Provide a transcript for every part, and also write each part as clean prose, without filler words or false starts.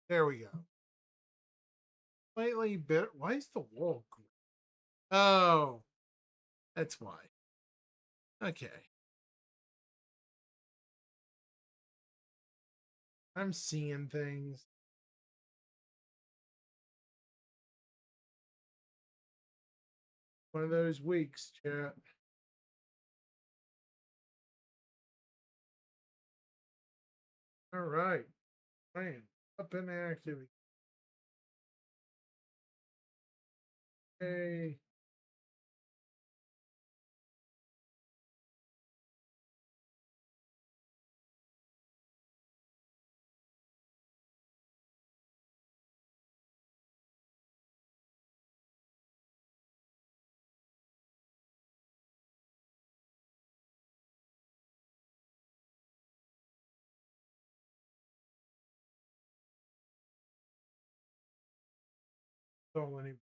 There we go. Slightly bit. Why is the wall green? Oh, that's why. Okay. I'm seeing things. One of those weeks, chat. All right. Man, up in activity. Hey. So many.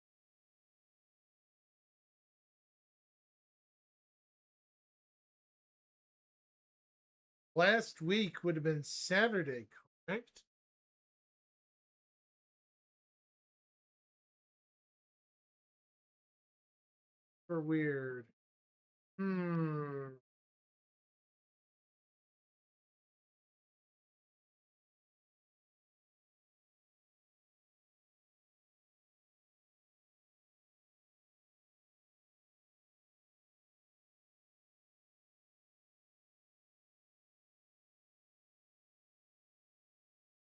Last week would have been Saturday, correct? Or weird. Hmm.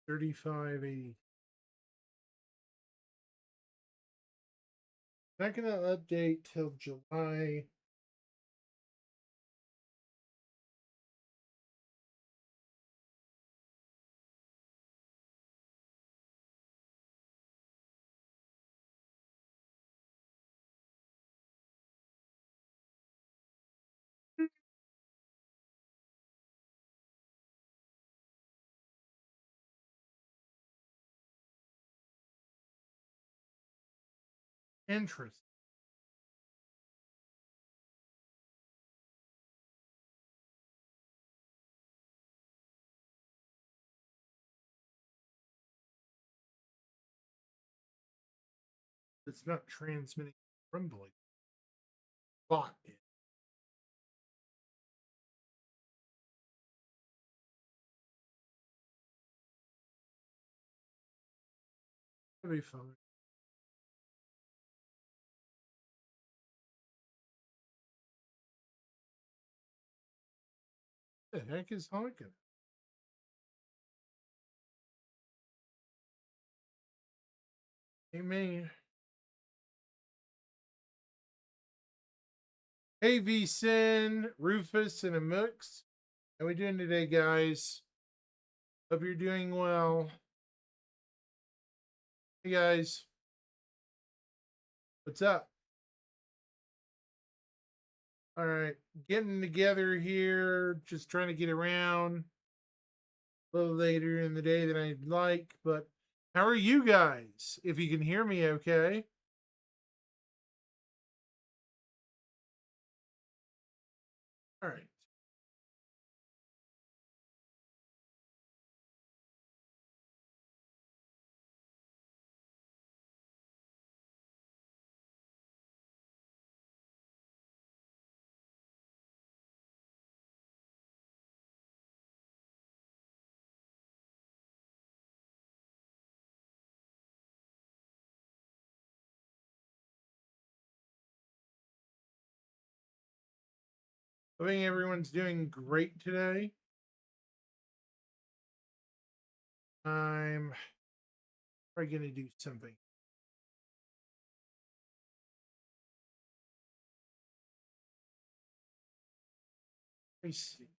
3580. Not gonna update till July. Interest. It's not transmitting rumbling. Bot it. That'll be fine. The heck is honking? Hey, man. Hey, VSIN, Rufus, and Amux. How we doing today, guys? Hope you're doing well. Hey, guys. What's up? All right. Getting together here. Just trying to get around a little later in the day than I'd like. But how are you guys? If you can hear me okay. All right. Hoping everyone's doing great today. I'm probably going to do something. Let me see.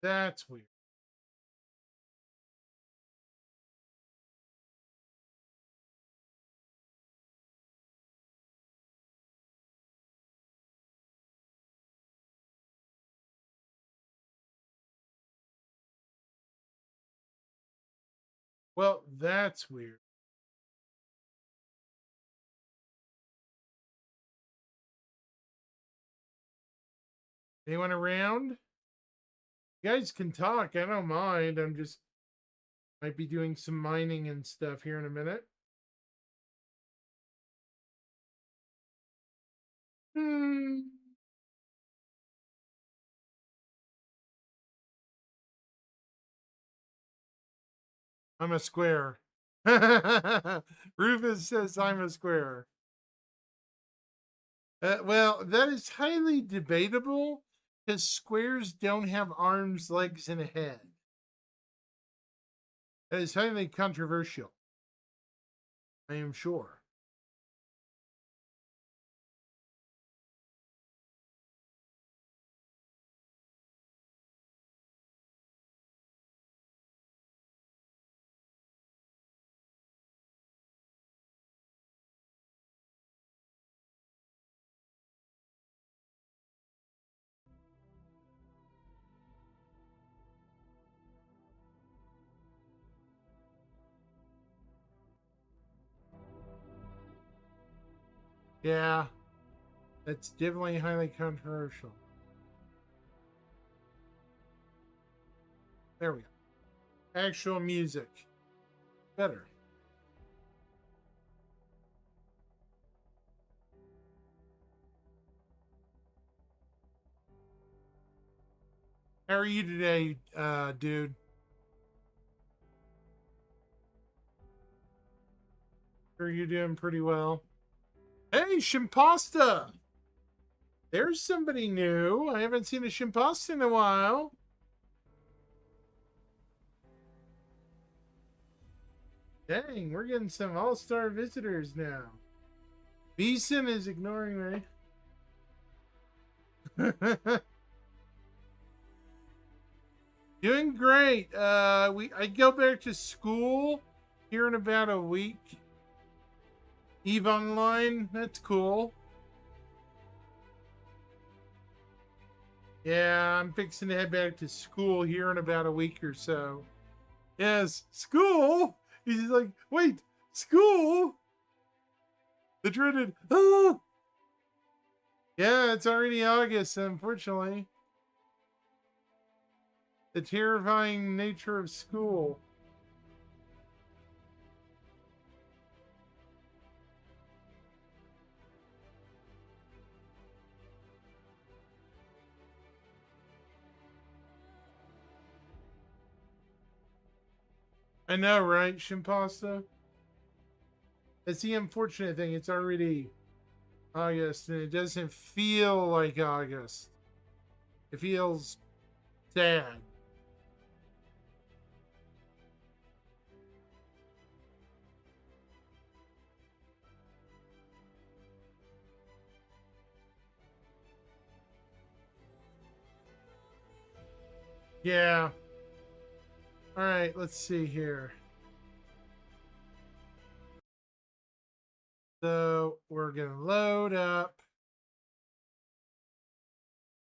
That's weird. Well, that's weird. Anyone around? You guys can talk. I don't mind. I'm just might be doing some mining and stuff here in a minute. I'm a square. Rufus says I'm a square. Well, that is highly debatable because squares don't have arms, legs, and a head. That is highly controversial. I am sure. Yeah, that's definitely highly controversial. There we go. Actual music. Better. How are you today, dude? Are you doing pretty well? Hey, Shimpasta! There's somebody new. I haven't seen a Shimpasta in a while. Dang, we're getting some all-star visitors now. Beeson is ignoring me. Doing great. I go back to school here in about a week. Eve Online, that's cool. Yeah, I'm fixing to head back to school here in about a week or so. Yes, school? He's like, wait, school? The dreaded, oh! Yeah, it's already August, unfortunately. The terrifying nature of school. I know, right, Shimpasta? That's the unfortunate thing. It's already August, and it doesn't feel like August. It feels sad. Yeah. All right, let's see here. So we're going to load up.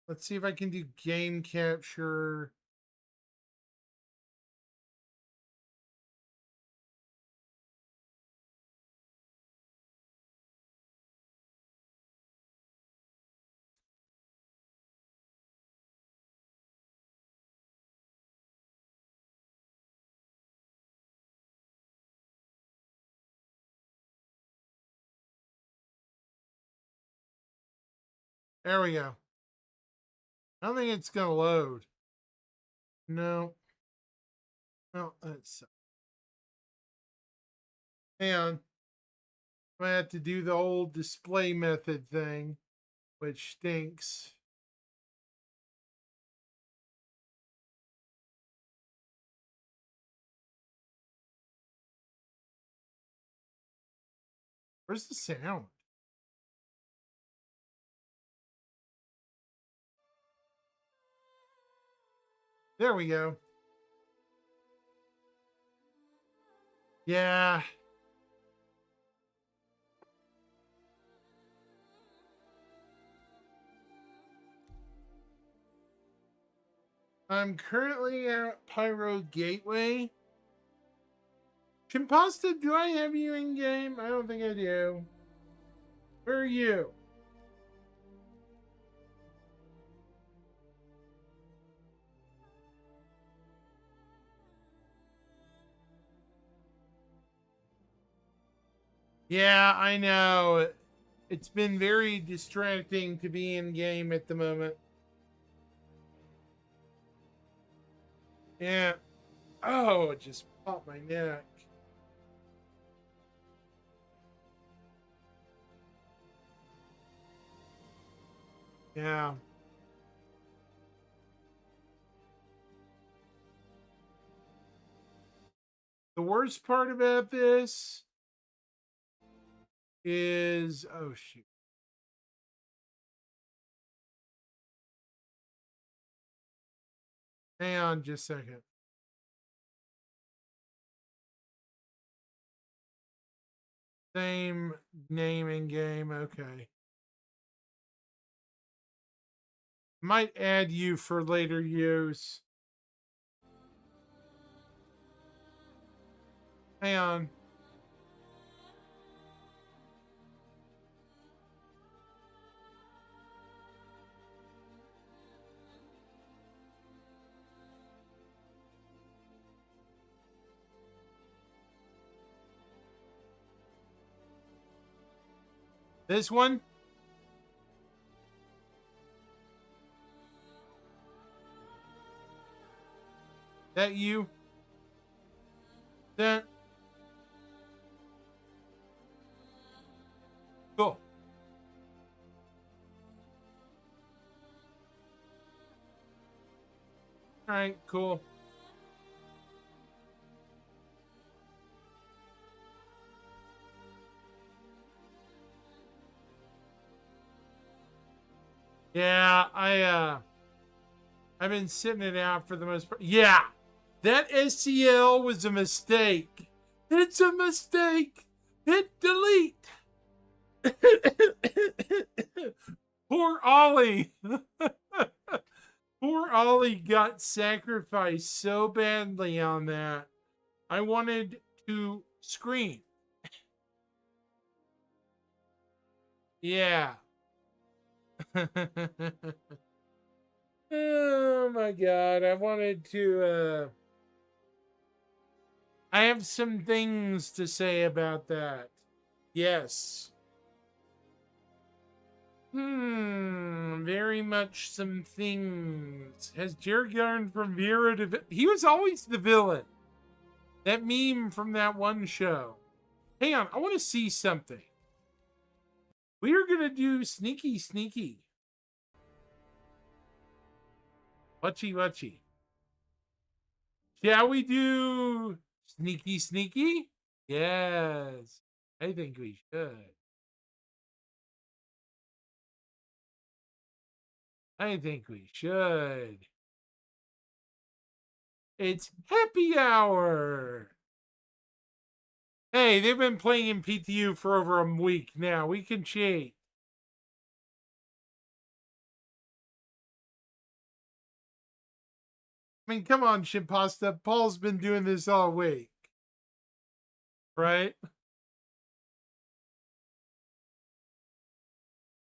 Let's see if I can do game capture. There we go. I don't think it's going to load. No. No, that's. Hang on. I have to do the old display method thing, which stinks. Where's the sound? There we go. Yeah. I'm currently at Pyro Gateway. Chimpasta, do I have you in game? I don't think I do. Where are you? Yeah, I know. It's been very distracting to be in game at the moment. Yeah. Oh, it just popped my neck. Yeah. The worst part about this is, oh shoot. Hang on just a second. Same name in game. Okay. Might add you for later use. Hang on. This one? That you? That? Cool. All right, cool. Yeah, I've been sitting it out for the most part. Yeah. That SCL was a mistake. It's a mistake. Hit delete. Poor Ollie. Poor Ollie got sacrificed so badly on that. I wanted to scream. Yeah. Oh my god. I wanted to I have some things to say about that. Yes. Very much some things. Has Jared Yarn from Vera to... He was always the villain. That meme from that one show. Hang on, I want to see something. We are going to do Sneaky Sneaky. Watchy Watchy. Shall we do Sneaky Sneaky? Yes. I think we should. I think we should. It's happy hour. Hey, they've been playing in PTU for over a week now. We can cheat. I mean, come on, Chimpasta. Paul's been doing this all week. Right?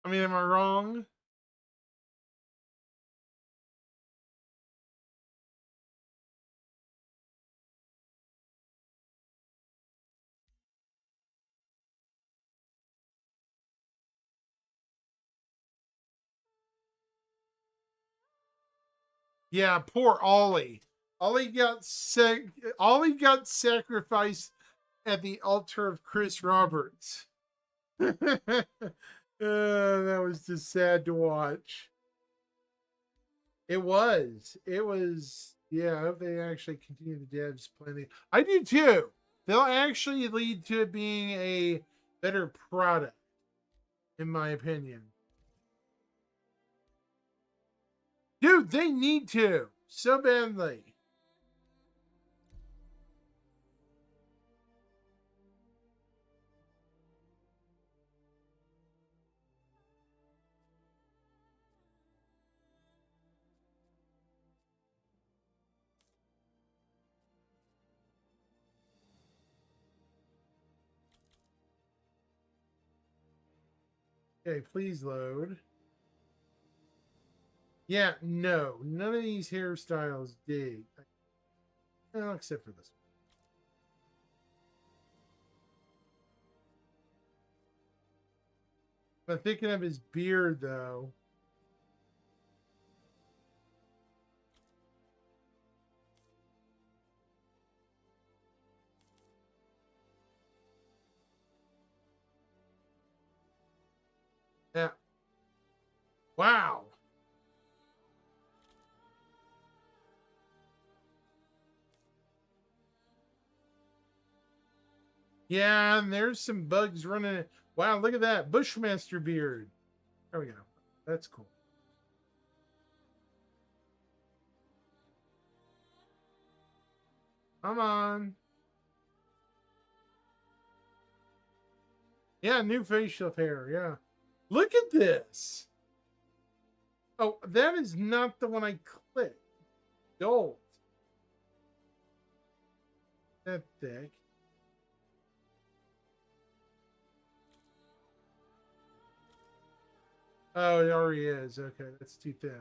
I mean, am I wrong? Yeah, poor Ollie. Ollie got sacrificed at the altar of Chris Roberts. That was just sad to watch. It was. It was. Yeah, I hope they actually continue the devs planning. I do too. They'll actually lead to it being a better product, in my opinion. Dude, they need to. so badly. Okay, please load. Yeah, no, none of these hairstyles dig. Well, except for this one. I'm thinking of his beard, though. Yeah. Wow. Yeah, and there's some bugs running. Wow, look at that. Bushmaster beard. There we go. That's cool. Come on. Yeah, new facial hair. Yeah. Look at this. Oh, that is not the one I clicked. Gold. That thick. Oh, it already is. Okay, that's too thin.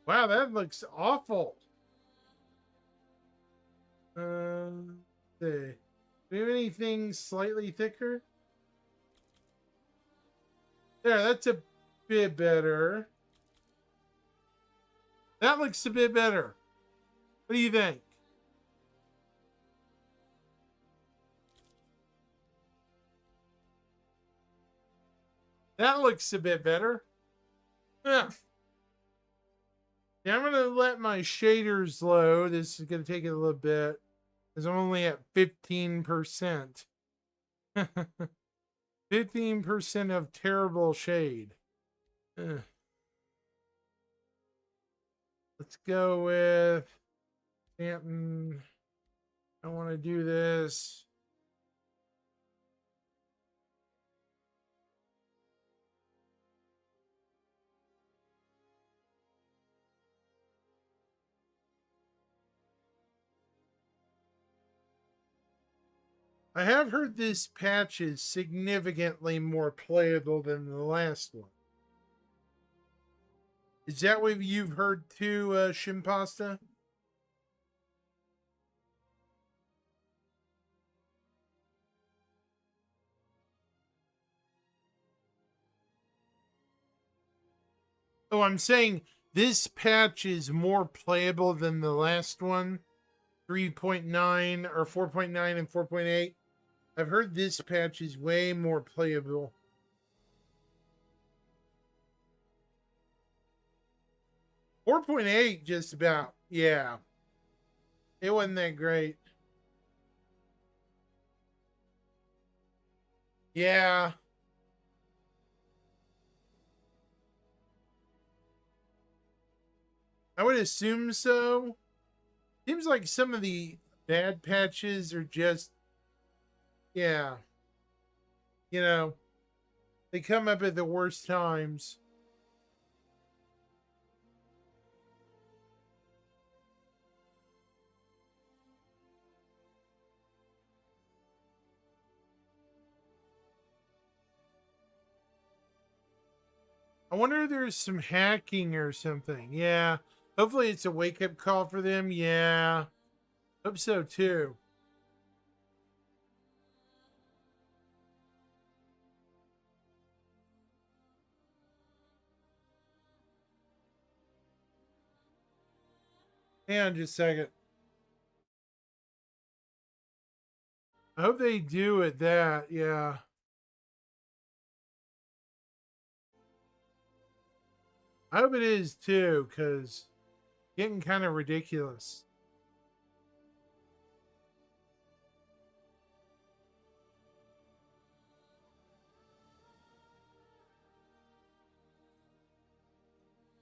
Wow, that looks awful. See. Do we have anything slightly thicker? There, that's a bit better. That looks a bit better. What do you think? That looks a bit better. Yeah. Yeah, I'm gonna let my shaders load. This is gonna take it a little bit because I'm only at 15%. 15% of terrible shade. Ugh. Let's go with Stanton. I want to do this. I have heard this patch is significantly more playable than the last one. Is that what you've heard too, Shimpasta? Oh, I'm saying this patch is more playable than the last one. 3.9 or 4.9 and 4.8. I've heard this patch is way more playable. 4.8 just about. Yeah. It wasn't that great. Yeah. I would assume so. Seems like some of the bad patches are just, yeah, you know, they come up at the worst times. I wonder if there's some hacking or something. Yeah. Hopefully it's a wake up call for them. Yeah. Hope so too. Hang on just a second. I hope they do at that. Yeah. I hope it is too, because getting kind of ridiculous.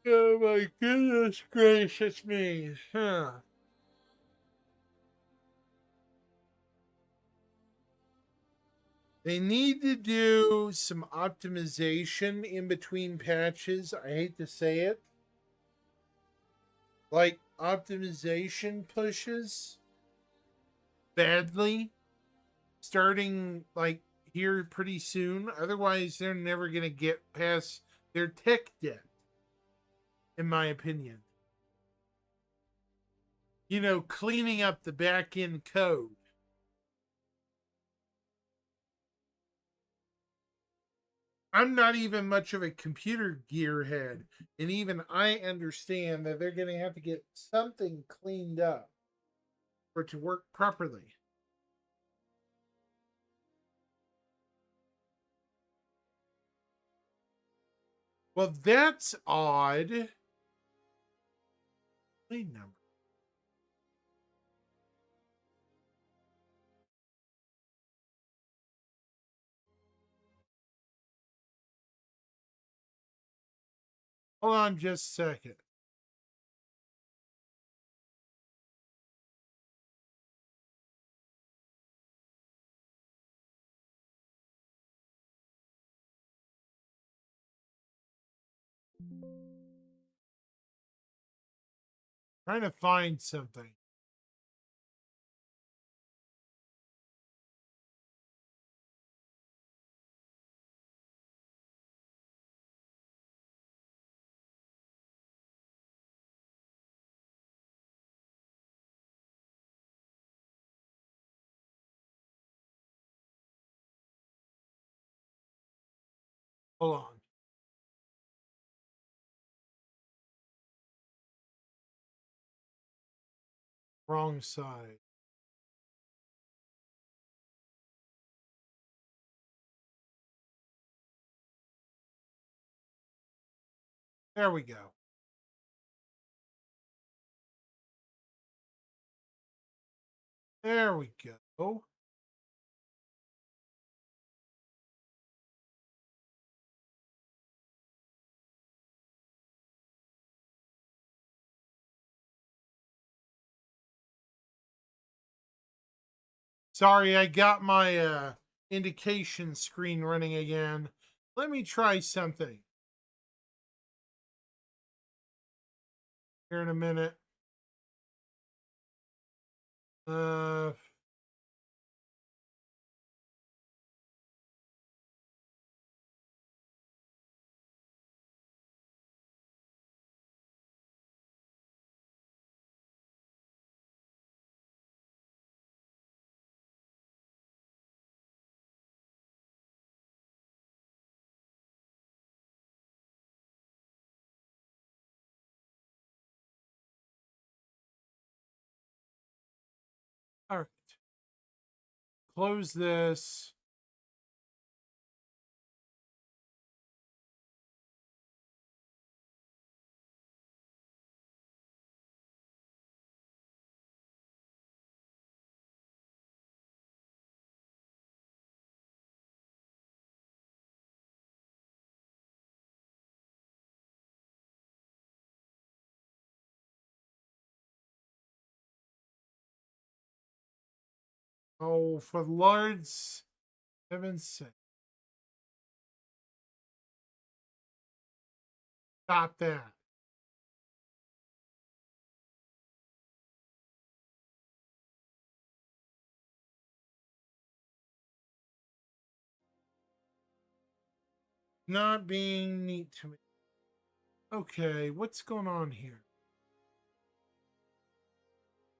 Oh my goodness gracious me. Huh. They need to do some optimization in between patches. I hate to say it. Like optimization pushes badly starting like here pretty soon. Otherwise, they're never going to get past their tech debt, in my opinion. You know, cleaning up the back end code. I'm not even much of a computer gearhead, and even I understand that they're going to have to get something cleaned up for it to work properly. Well, that's odd. Plane number. Hold on just a second. Trying to find something. Hold on. Wrong side. There we go. There we go. Sorry, I got my indication screen running again. Let me try something here in a minute. Uh, all right. Close this. Oh, for the Lord's heaven's sake. Stop that. Not being neat to me. Okay, what's going on here?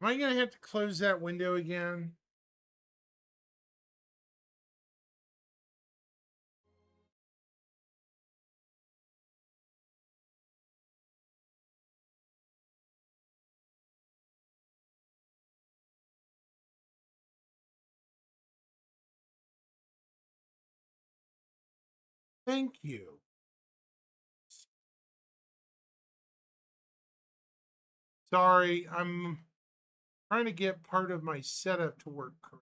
Am I going to have to close that window again? Thank you. Sorry, I'm trying to get part of my setup to work correctly.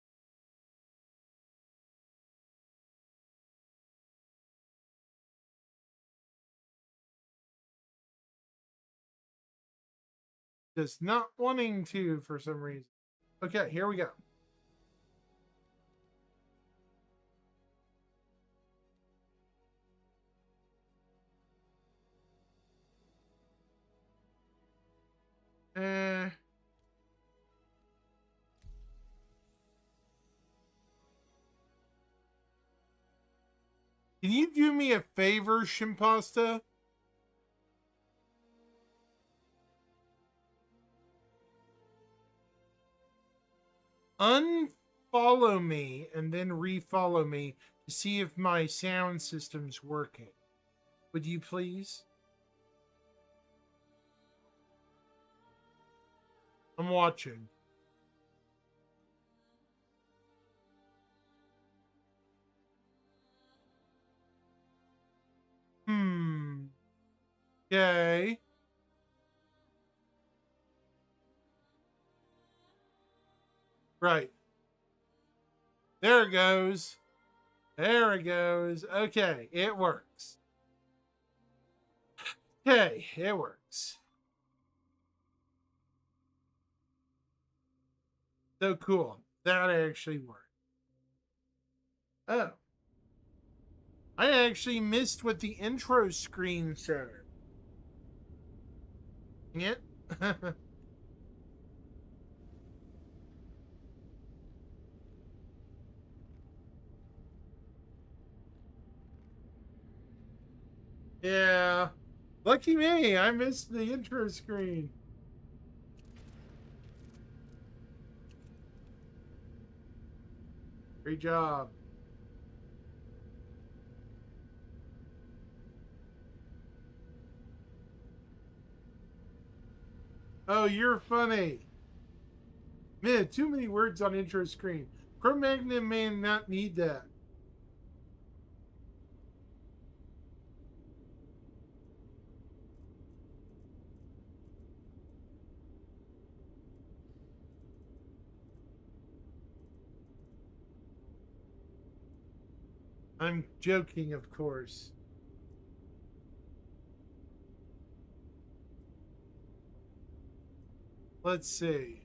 Just not wanting to for some reason. Okay, here we go. Can you do me a favor, Shimpasta? Unfollow me and then refollow me to see if my sound system's working. Would you please? I'm watching. Okay. Right. There it goes. There it goes. Okay, it works. Okay, it works. So cool. That actually worked. Oh. I actually missed what the intro screen said. It? Yeah. Lucky me, I missed the intro screen. Great job. Oh, you're funny. Man, too many words on intro screen. Cro-Magnon may not need that. I'm joking, of course. Let's see.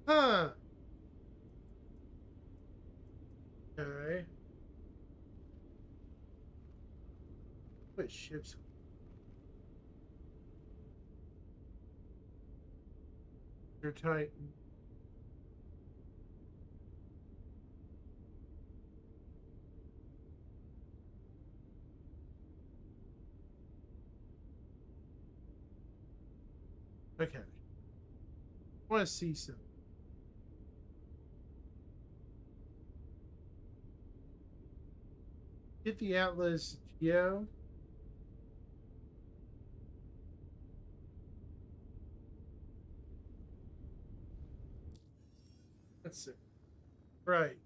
Huh. Okay. What ships? They're Titan. Okay. I want to see some. Get the Atlas Geo. Let's see. Right.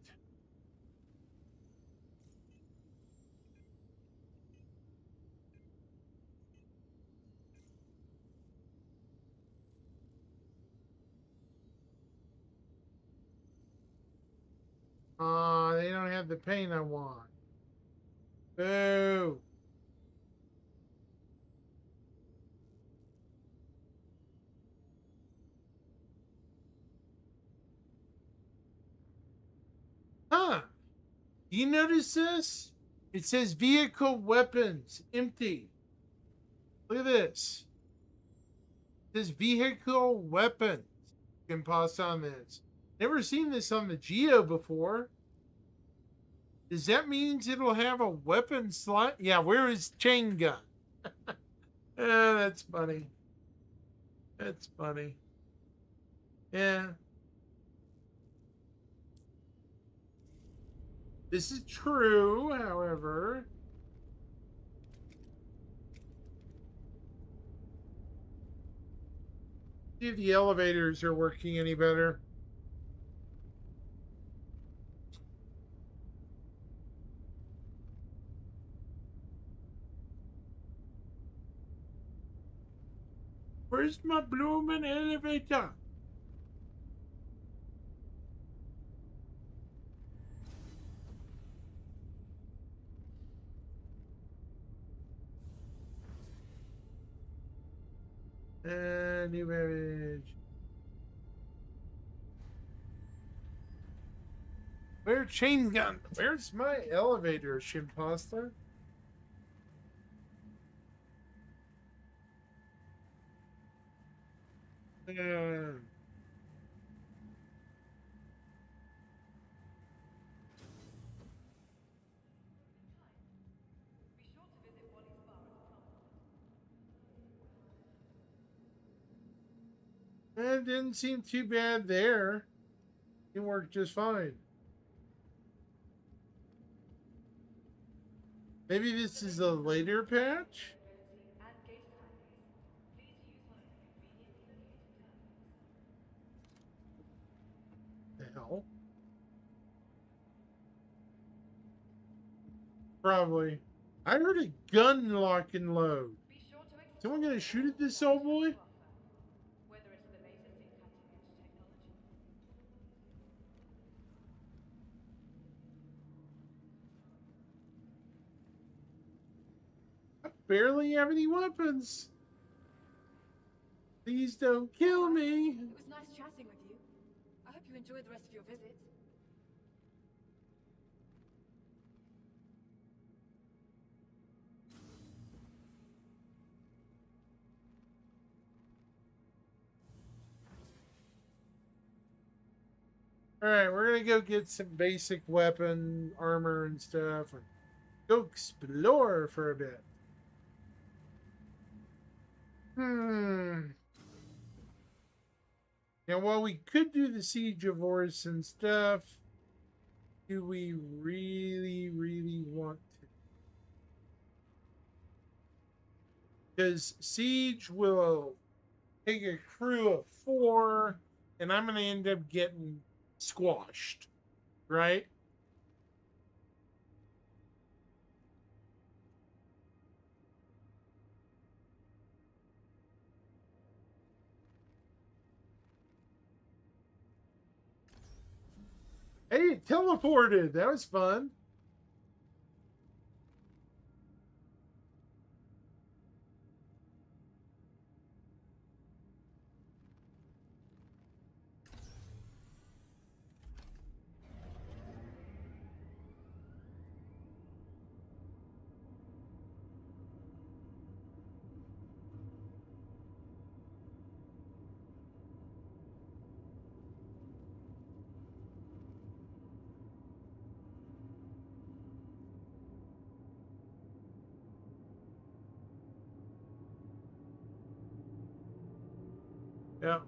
They don't have the paint I want. Boo. Huh. You notice this? It says vehicle weapons empty. Look at this. It says vehicle weapons. You can pause on this. Never seen this on the Geo before. Does that mean it'll have a weapon slot? Yeah, where is chain gun? That's funny. That's funny. Yeah. This is true, however. See if the elevators are working any better. Where's my blooming elevator? new image. Where chain gun? Where's my elevator, Shimposter? Uh, it didn't seem too bad there. It worked just fine. Maybe this is a later patch? The hell? Probably. I heard a gun lock and load. Someone gonna shoot at this old boy? I barely have any weapons. Please don't kill me. It was nice chatting with you. I hope you enjoyed the rest of your visit. Alright, we're gonna go get some basic weapon, armor, and stuff, and go explore for a bit. Now, while we could do the Siege of Oris and stuff, do we really want to? Because Siege will take a crew of 4, and I'm going to end up getting squashed, right? Hey, it teleported. That was fun. Yeah.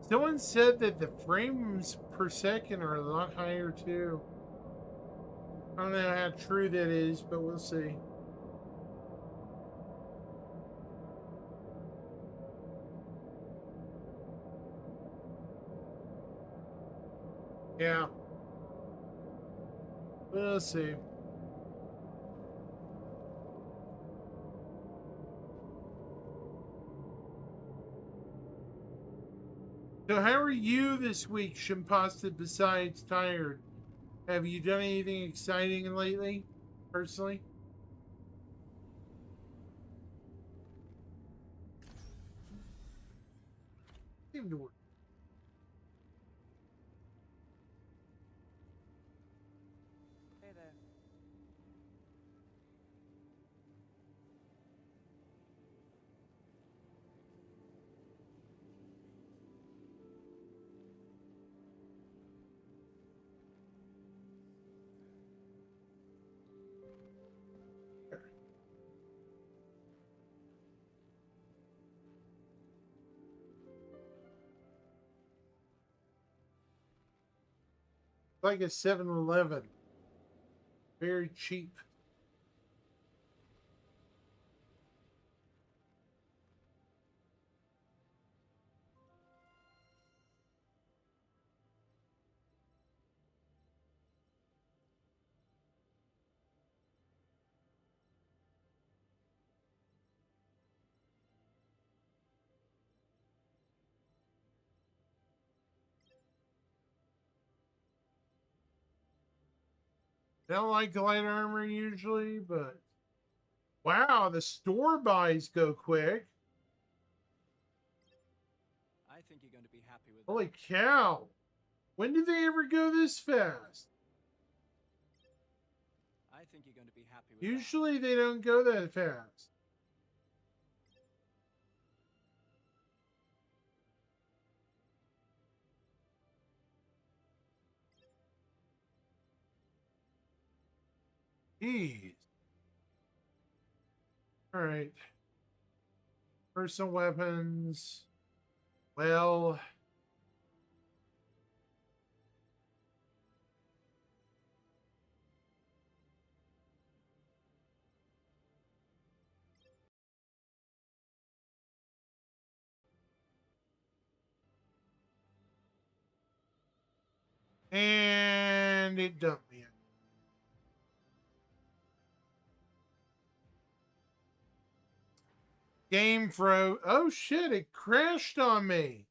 Someone said that the frames per second are a lot higher too. I don't know how true that is, but we'll see. Yeah. We'll see. So how are you this week, Shimpasta, besides tired? Have you done anything exciting lately, personally? Seem to work. Hey there. Like a 7-Eleven. Very cheap. I don't like light armor usually, but Wow, the store buys go quick. I think you're going to be happy with Holy that. cow. When did they ever go this fast? I think you're going to be happy with that. Usually they don't go that fast. Jeez. All right. Personal weapons. Well, and it dumped me. Game froze. Oh shit, it crashed on me.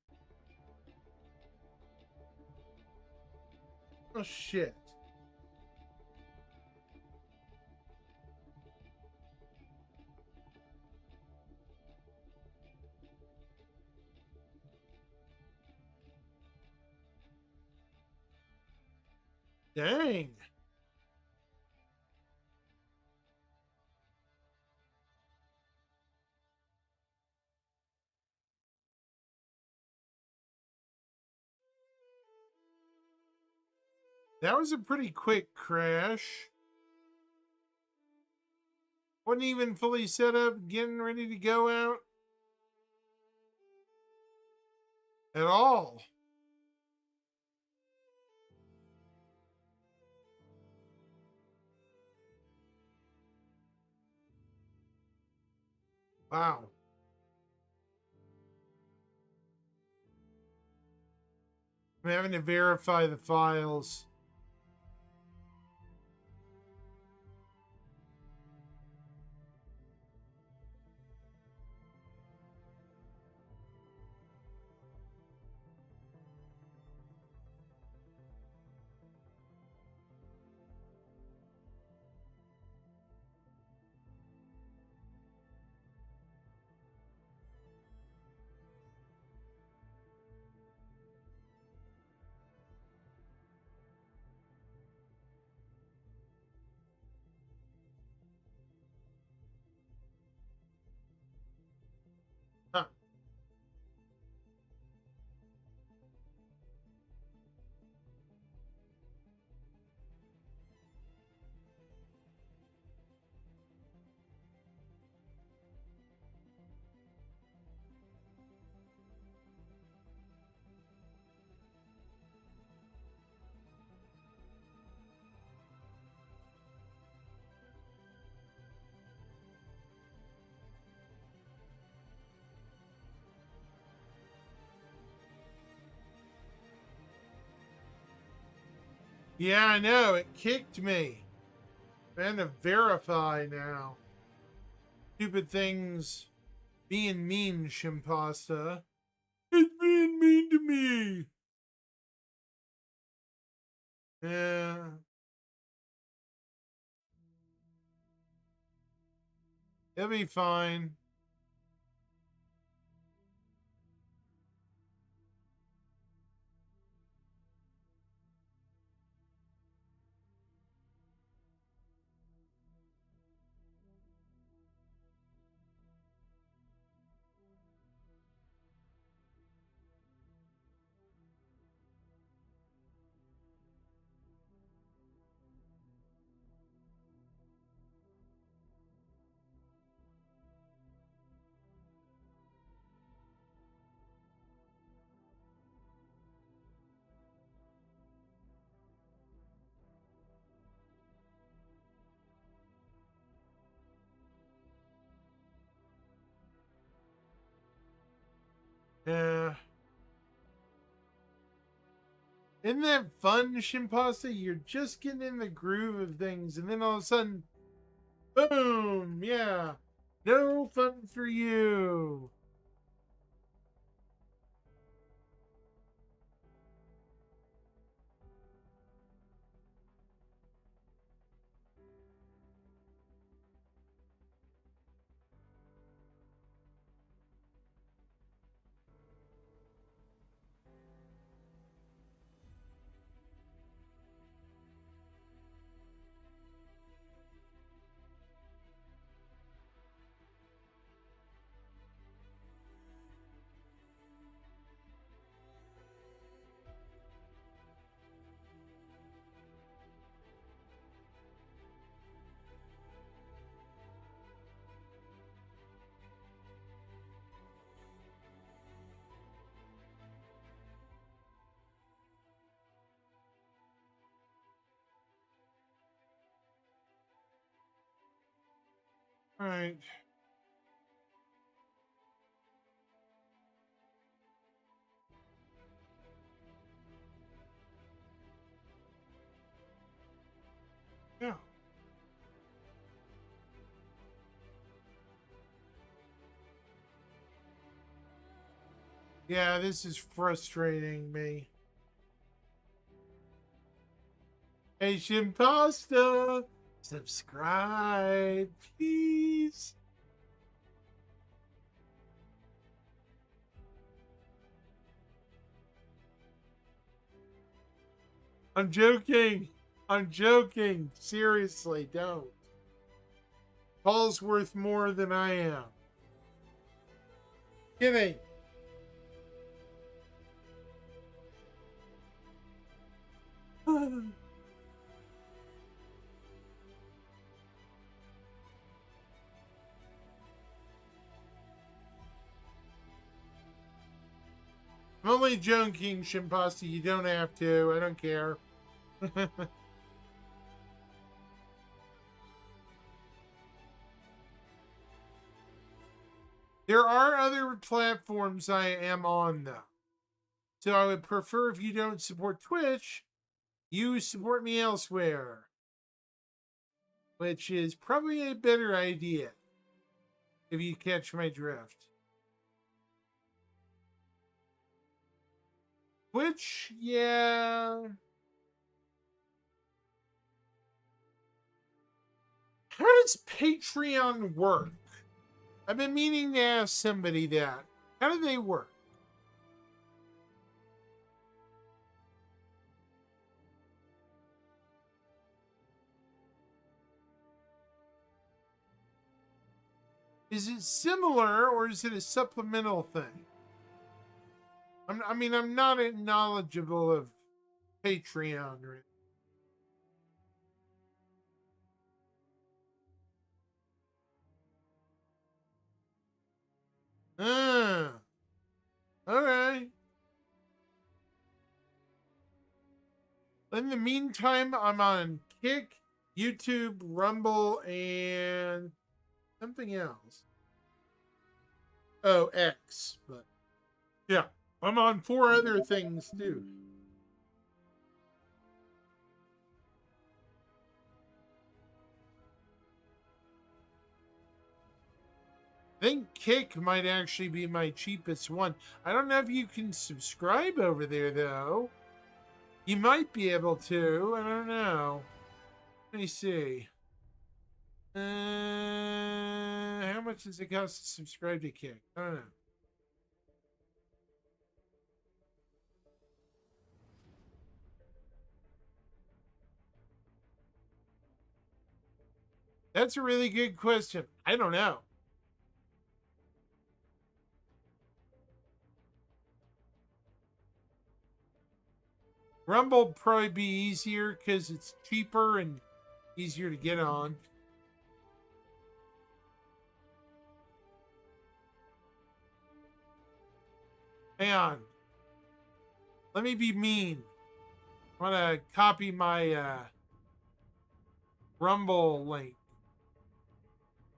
Oh shit. Dang. That was a pretty quick crash. Wasn't even fully set up, getting ready to go out at all. Wow. I'm having to verify the files. Huh. Yeah, I know. It kicked me. I'm to verify now. Stupid things being mean, Shimpasta. It's being mean to me. Yeah. It'll be fine. Yeah. Isn't that fun, Shimpasta? You're just getting in the groove of things, and then all of a sudden, boom! Yeah. No fun for you. All right. Yeah. Yeah, this is frustrating me. Asian Pasta, subscribe, please. I'm joking. I'm joking. Seriously, don't. Paul's worth more than I am. Kidding. I'm only joking, Shimpasti. You don't have to. I don't care. There are other platforms I am on, though. So I would prefer if you don't support Twitch, you support me elsewhere. Which is probably a better idea. If you catch my drift. Twitch, yeah. How does Patreon work? I've been meaning to ask somebody that. How do they work? Is it similar or is it a supplemental thing? I'm not knowledgeable of Patreon or anything. Okay. In the meantime, I'm on Kick, YouTube, Rumble, and something else. Oh, X. But yeah, I'm on 4 other things too. I think Kick might actually be my cheapest one. I don't know if you can subscribe over there, though. You might be able to. I don't know. Let me see. How much does it cost to subscribe to Kick? I don't know. That's a really good question. I don't know. Rumble probably be easier because it's cheaper and easier to get on. Hang on. Let me be mean. I want to copy my Rumble link.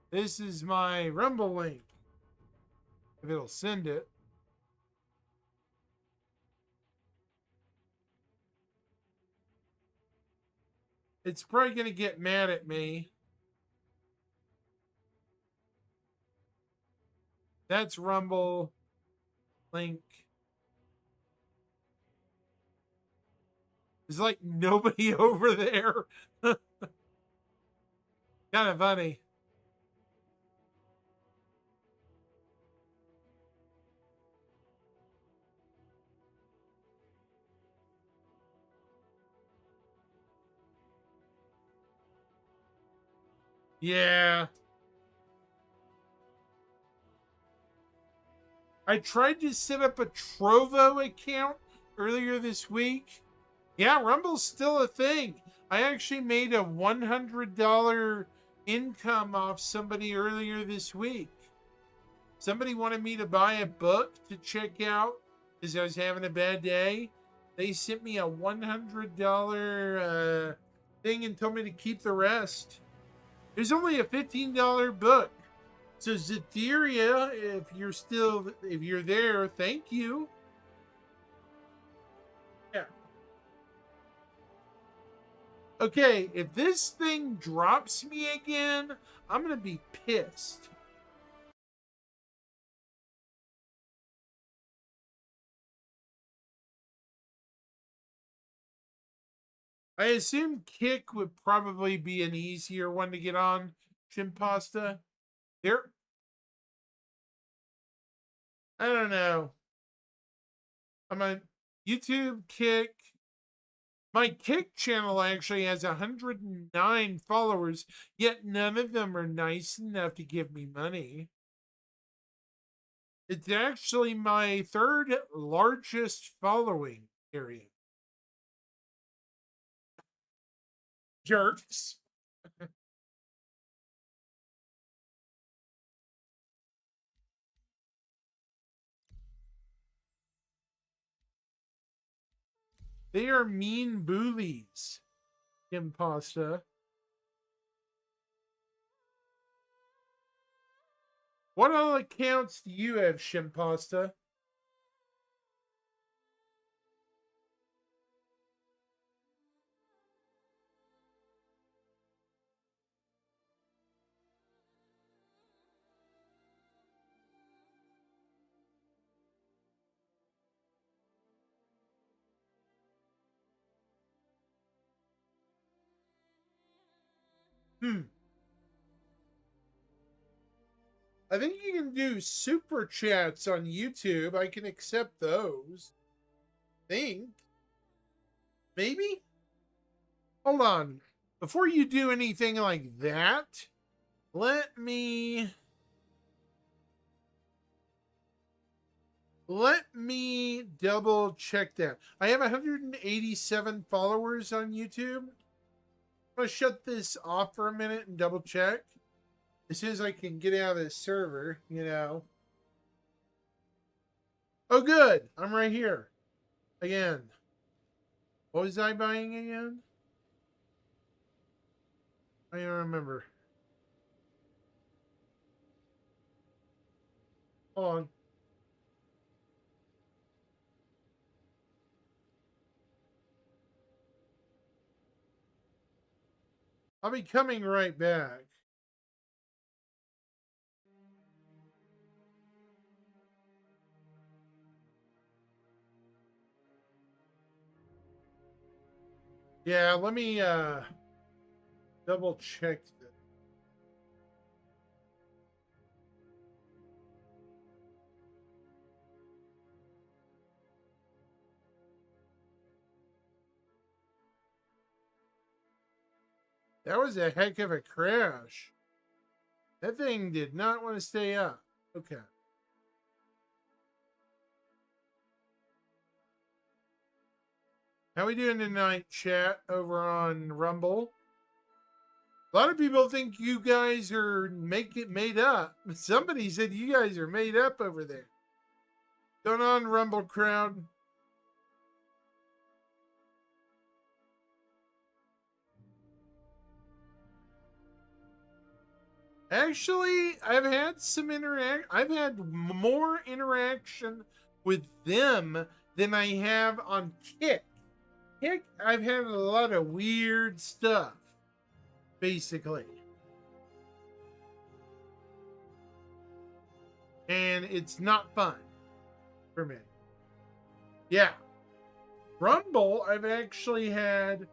This is my Rumble link. If it'll send it. It's probably going to get mad at me. That's Rumble link. There's like nobody over there. Kind of funny. Yeah. I tried to set up a Trovo account earlier this week. Yeah, Rumble's still a thing. I actually made a $100 income off somebody earlier this week. Somebody wanted me to buy a book to check out because I was having a bad day. They sent me a $100 thing and told me to keep the rest. It's only a $15 book. So Zeteria, if you're there, thank you. Yeah. Okay, if this thing drops me again, I'm gonna be pissed. I assume Kick would probably be an easier one to get on. Chimpasta. There. I don't know. I'm on YouTube Kick. My Kick channel actually has 109 followers, yet none of them are nice enough to give me money. It's actually my third largest following area. Jerks. They are mean bullies, Impasta. What all accounts do you have, Shimpasta? I think you can do super chats on YouTube. I can accept those. Think. Maybe? Hold on. Before you do anything like that, let me double check that. I have 187 followers on YouTube. I'm gonna shut this off for a minute and double check. As soon as I can get out of this server, you know. Oh, good. I'm right here. Again. What was I buying again? I don't remember. Hold on. I'll be coming right back. Yeah, let me double check this. That was a heck of a crash. That thing did not want to stay up. Okay. How we doing tonight, chat, over on Rumble? A lot of people think you guys are made up. Somebody said you guys are made up over there. Going on, Rumble crowd? Actually, I've had more interaction with them than I have on Kick. Kick, I've had a lot of weird stuff, basically. And it's not fun for me. Yeah. Rumble, I've actually had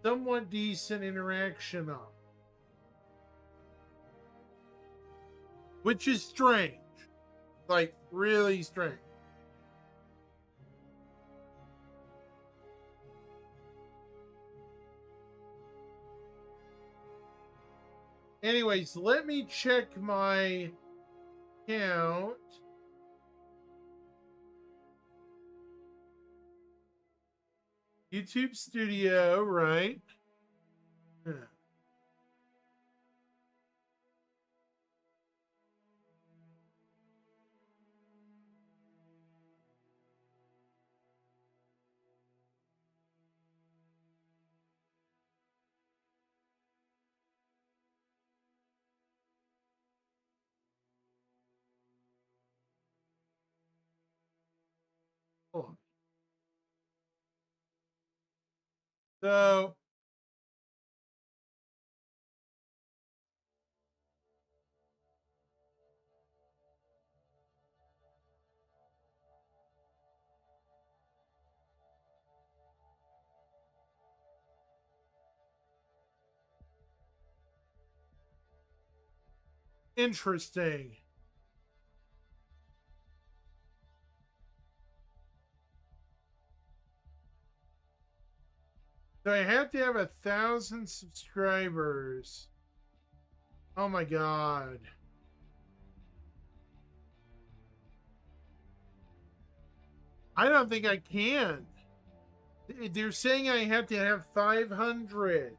somewhat decent interaction on. Which is strange. Like, really strange. Anyways, let me check my account. YouTube Studio, right? Yeah. So interesting. So I have to have 1,000 subscribers. Oh my god. I don't think I can. They're saying I have to have 500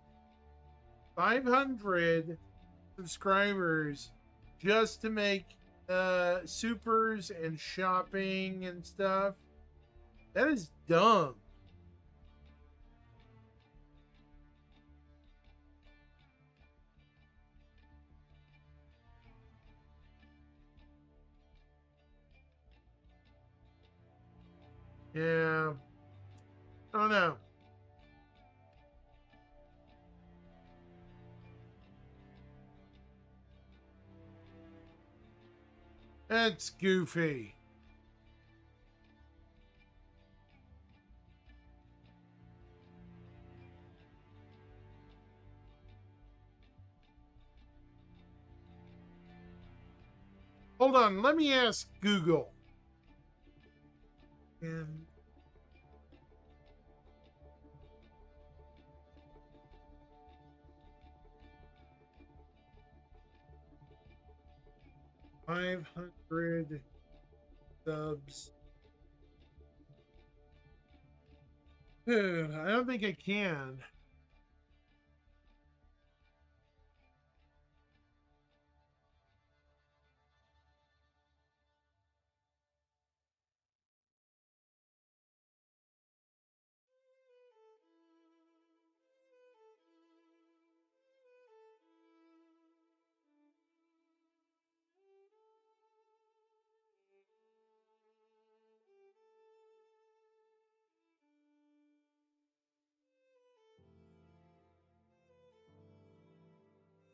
subscribers just to make supers and shopping and stuff. That is dumb. Yeah. I don't know. That's goofy. Hold on, let me ask Google. And 500 subs. I don't think I can.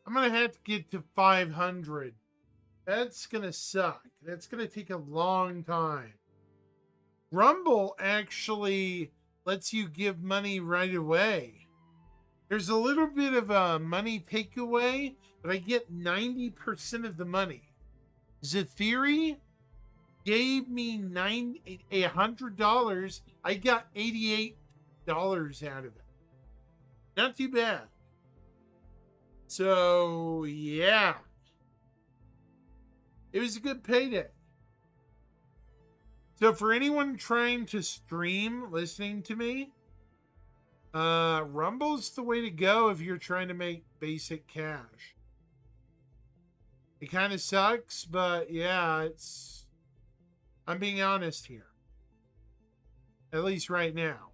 I'm gonna have to get to 500. That's gonna suck. That's gonna take a long time. Rumble actually lets you give money right away. There's a little bit of a money takeaway, but I get 90% of the money. Zathiri gave me $100. I got $88 out of it. Not too bad. So yeah, it was a good payday. So for anyone trying to stream, listening to me, Rumble's the way to go if you're trying to make basic cash. It kind of sucks, but yeah, I'm being honest here. At least right now.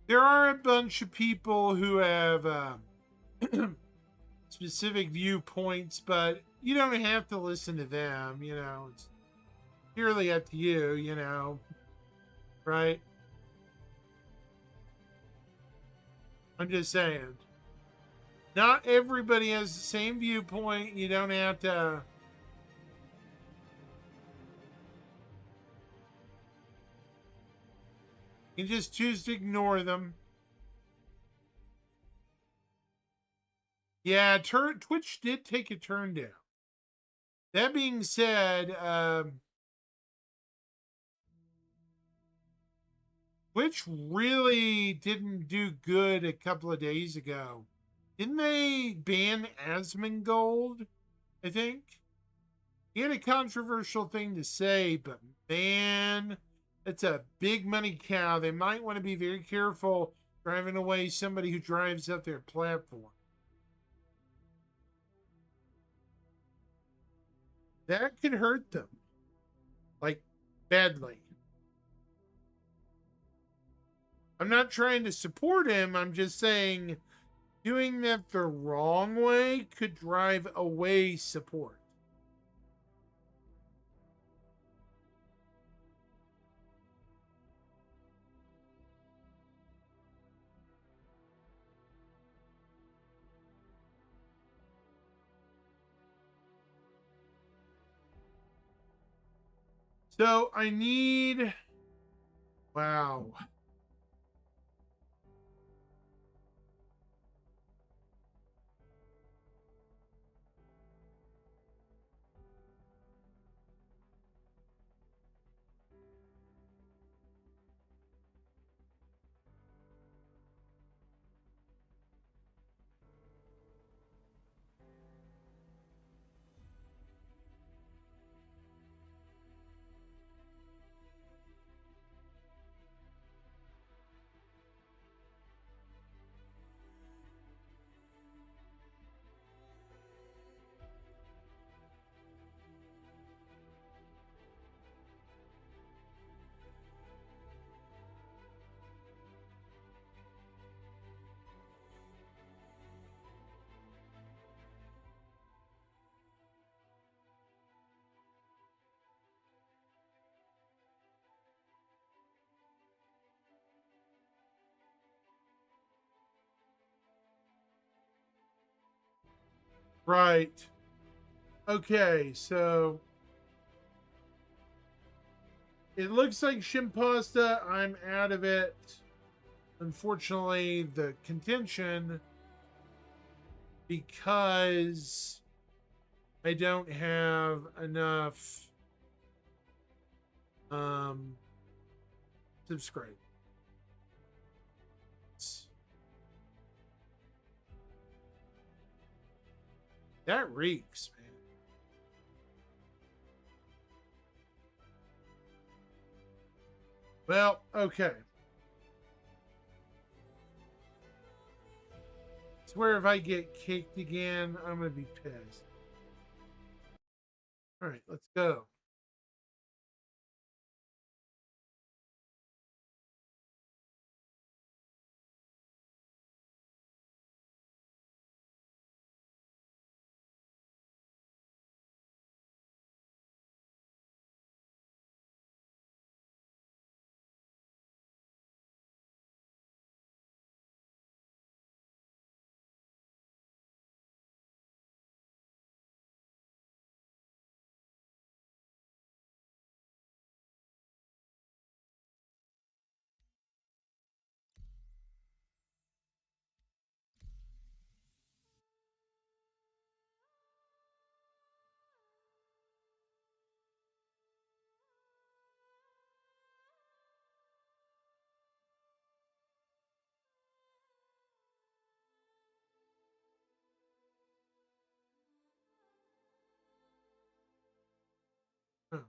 There are a bunch of people who have specific viewpoints, but you don't have to listen to them, you know. It's purely up to you, you know. Right? I'm just saying. Not everybody has the same viewpoint. You don't have to. You just choose to ignore them. Yeah, Twitch did take a turn down. That being said, Twitch really didn't do good a couple of days ago. Didn't they ban Asmongold, I think? He had a controversial thing to say, but man, it's a big money cow. They might want to be very careful driving away somebody who drives up their platform. That could hurt them, like, badly. I'm not trying to support him. I'm just saying doing that the wrong way could drive away support. So I need. Wow. Right. Okay, so it looks like Shimpasta, I'm out of it. Unfortunately, the contention, because I don't have enough subscribe. That reeks, man. Well, okay. I swear if I get kicked again, I'm going to be pissed. All right, let's go. Huh.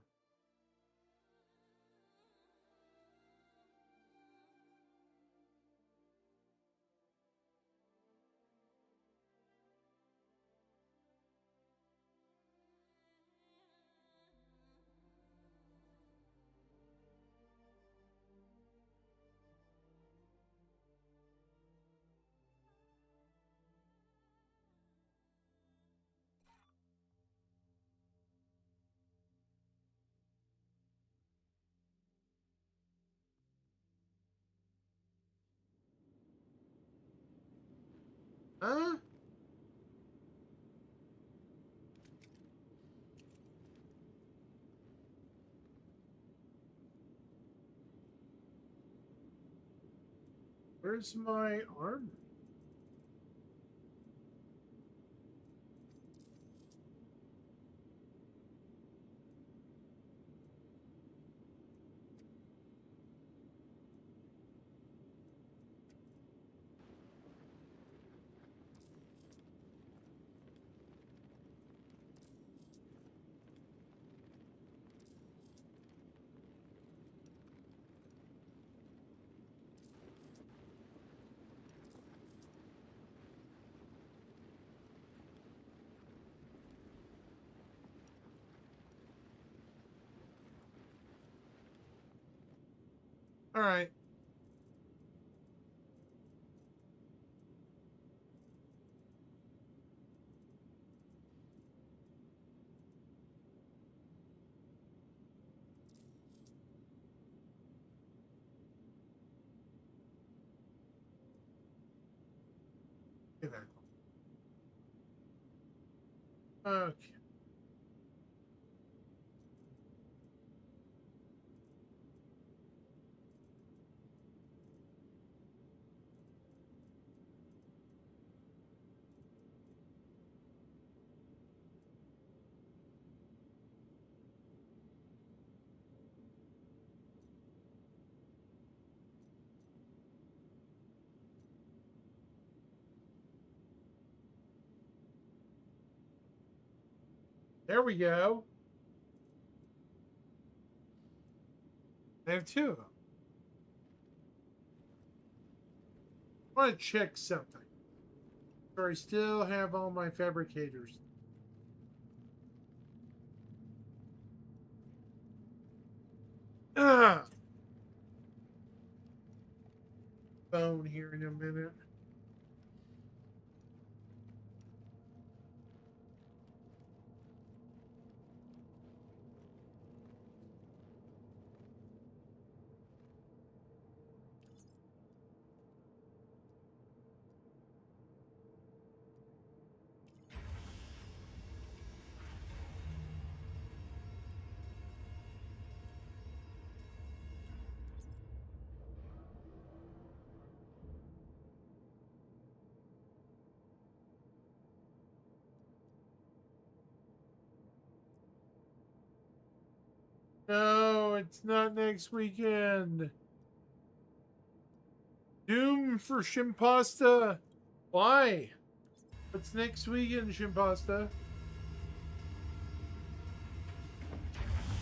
Huh? Where's my armor? All right. Get back. Okay. There we go. I have two of them. I want to check something. Or I still have all my fabricators. Ah! Phone here in a minute. No, it's not next weekend. Doom for Shimpasta. Why? What's next weekend, Shimpasta?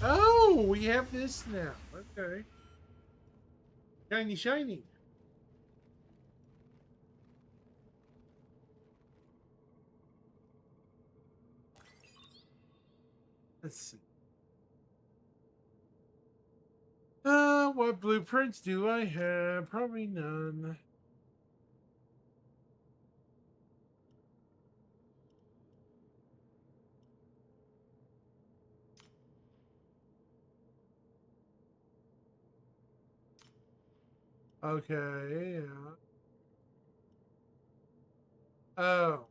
Oh, we have this now. Okay. Shiny, shiny. Let's see. What blueprints do I have? Probably none. Okay, yeah. Oh.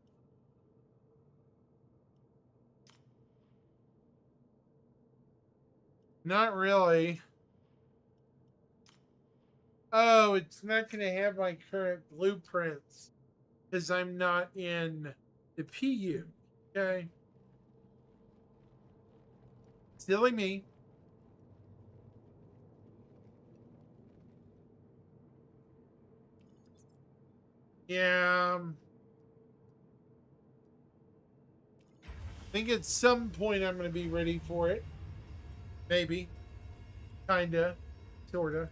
Not really. Oh, it's not going to have my current blueprints because I'm not in the PU. Okay. Silly me. Yeah. I think at some point I'm going to be ready for it. Maybe. Kinda. Sorta.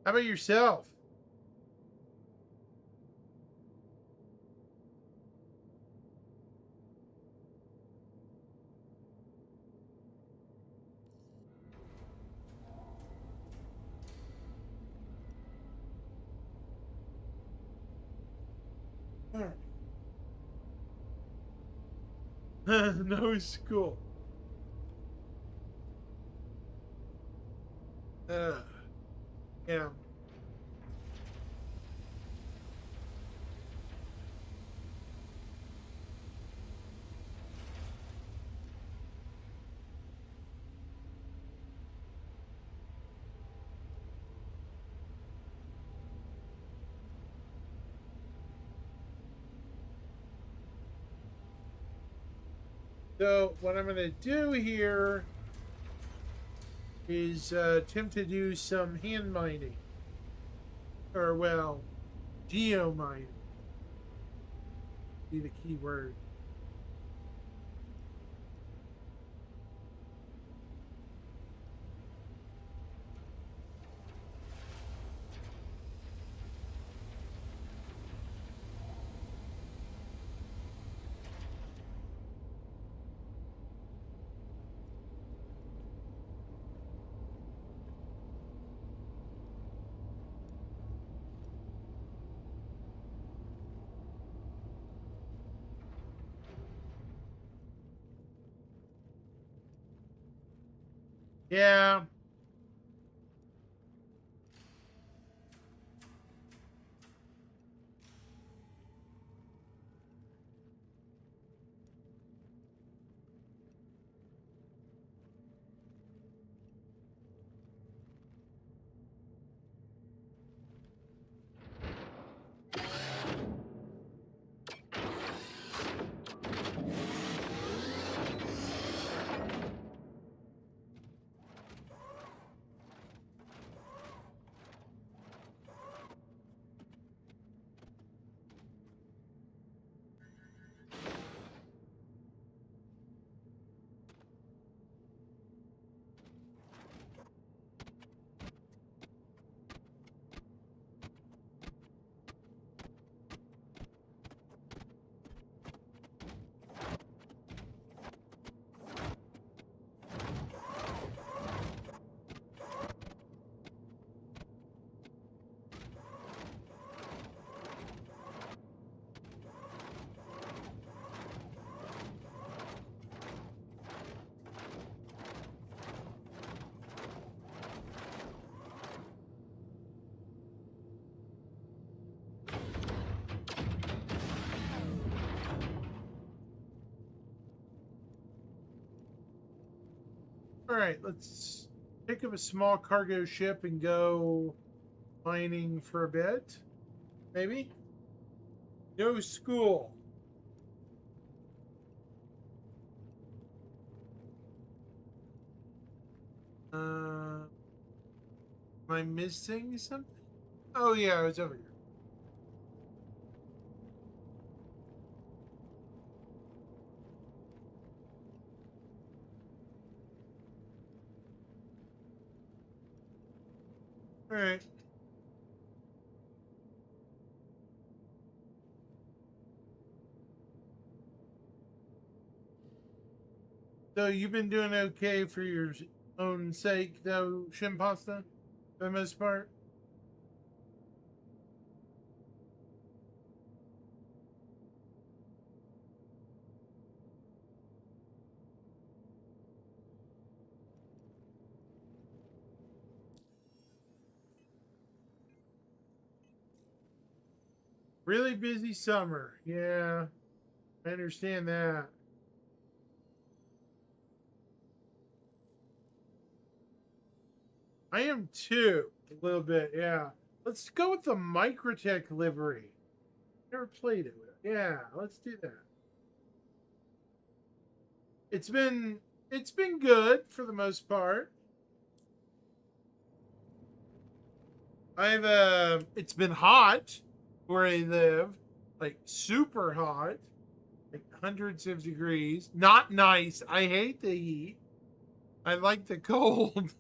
How about yourself? No school. Yeah. So what I'm going to do here is attempt to do some hand mining. Or, well, geo mining. Be the key word. Yeah. All right, let's pick up a small cargo ship and go mining for a bit. Maybe. No school. Am I missing something? Oh yeah, it's over here. All right. So you've been doing okay for your own sake, though, Shimpasta, for the most part. Really busy summer. Yeah, I understand that. I am too, a little bit. Yeah. Let's go with the Microtech livery. Never played it. Yeah, let's do that. It's been it's been good for the most part. I've it's been hot where I live, like super hot, like hundreds of degrees. Not nice. I hate the heat. I like the cold.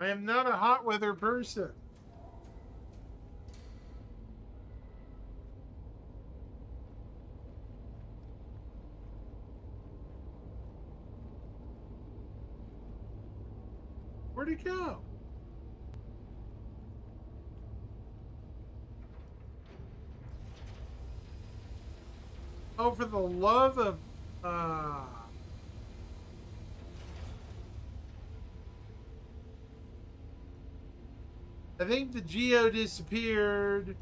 I am not a hot weather person. Where'd it go? Oh, for the love of I think the Geo disappeared.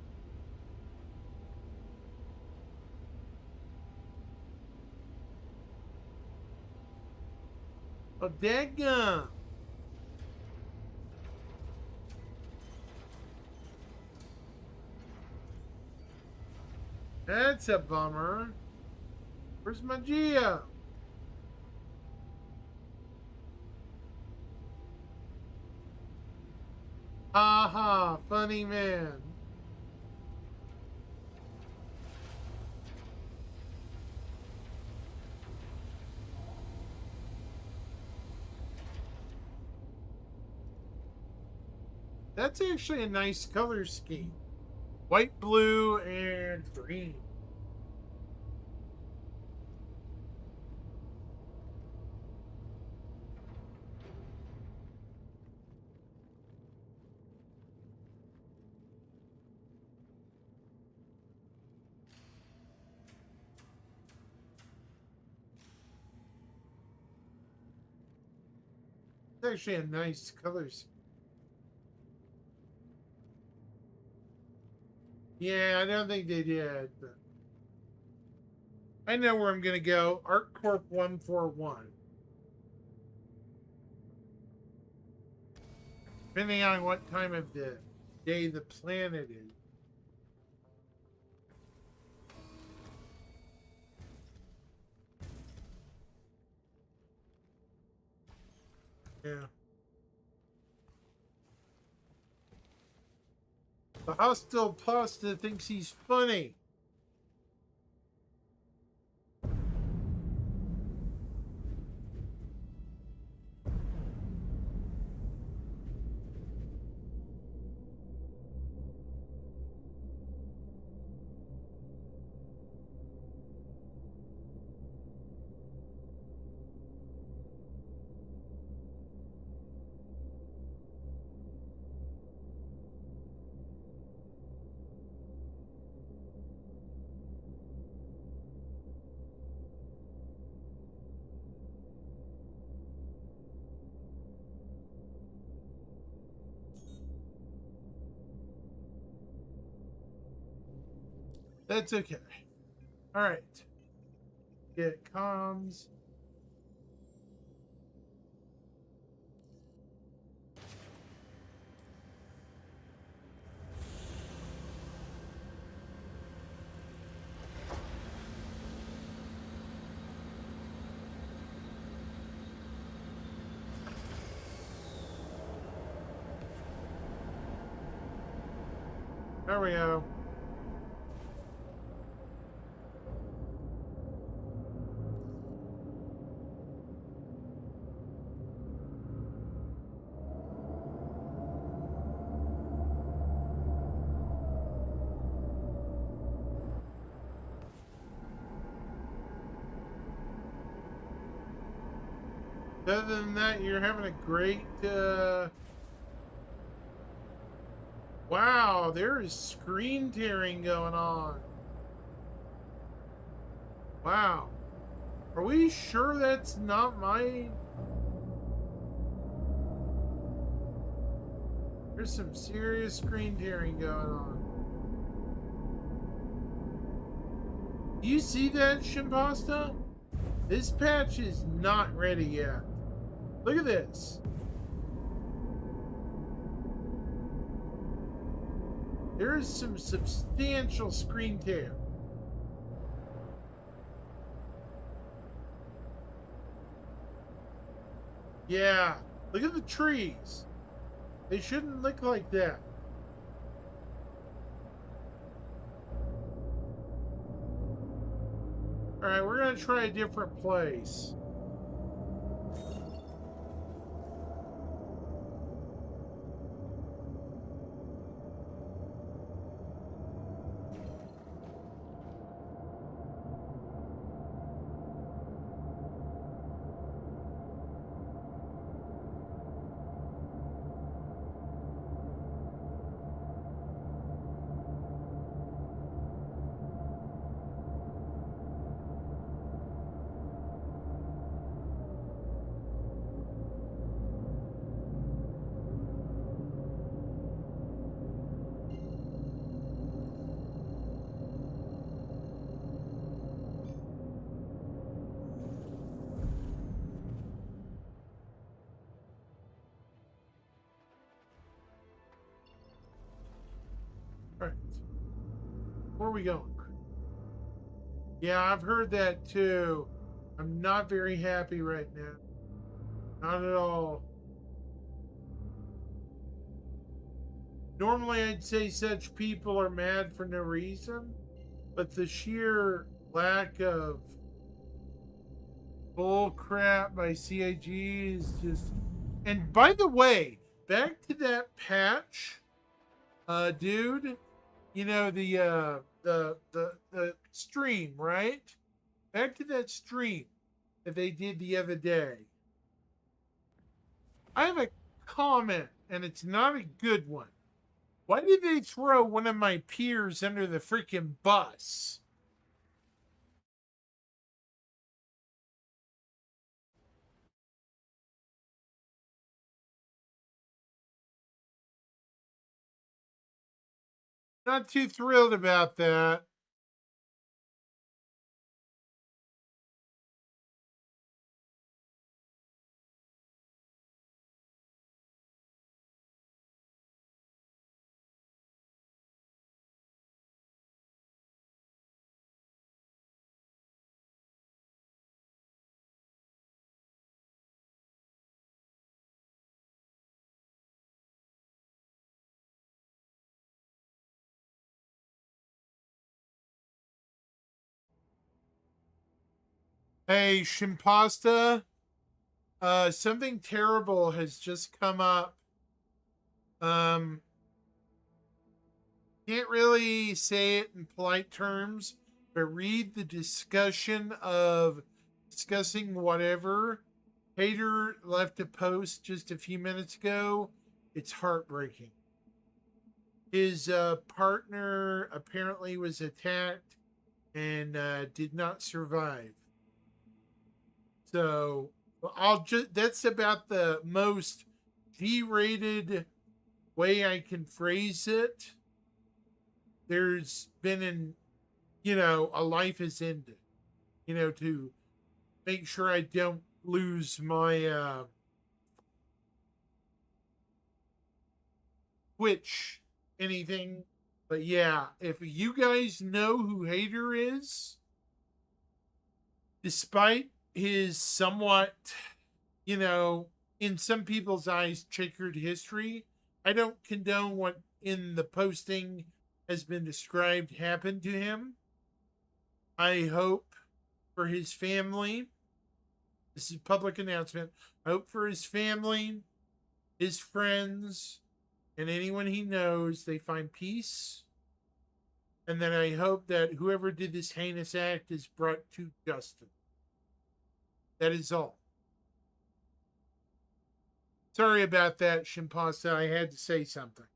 Oh, dadgum. That's a bummer. Where's my Geo? Aha, funny man. That's actually a nice color scheme. White, blue, and green. It's actually a nice color scheme. Yeah, I don't think they did, but I know where I'm gonna go. ArcCorp 141. Depending on what time of the day the planet is. Yeah. The hostile pasta thinks he's funny. That's okay. All right. Get comms. There we go. Other than that, you're having a great, wow, there is screen tearing going on. Wow. Are we sure that's not my... There's some serious screen tearing going on. Do you see that, Shimpasta? This patch is not ready yet. Look at this. There is some substantial screen tear. Yeah, look at the trees. They shouldn't look like that. All right, we're gonna try a different place. All right, where are we going? Yeah, I've heard that too. I'm not very happy right now. Not at all. Normally, I'd say such people are mad for no reason, but the sheer lack of bull crap by CIG is just... And by the way, back to that patch, dude, you know, the stream, right? Back to that stream that they did the other day. I have a comment, and it's not a good one. Why did they throw one of my peers under the freaking bus? Not too thrilled about that. Hey, Shimpasta, something terrible has just come up. Can't really say it in polite terms, but read the discussion of discussing whatever. Hater left a post just a few minutes ago. It's heartbreaking. His partner apparently was attacked and did not survive. So that's about the most G-rated way I can phrase it. There's been an a life has ended, to make sure I don't lose my Twitch anything. But yeah, if you guys know who Hater is, despite his somewhat, in some people's eyes, checkered history, I don't condone what in the posting has been described happened to him. I hope for his family, this is a public announcement. I hope for his family, his friends, and anyone he knows, they find peace. And then I hope that whoever did this heinous act is brought to justice. That is all. Sorry about that, Shimpasa. I had to say something.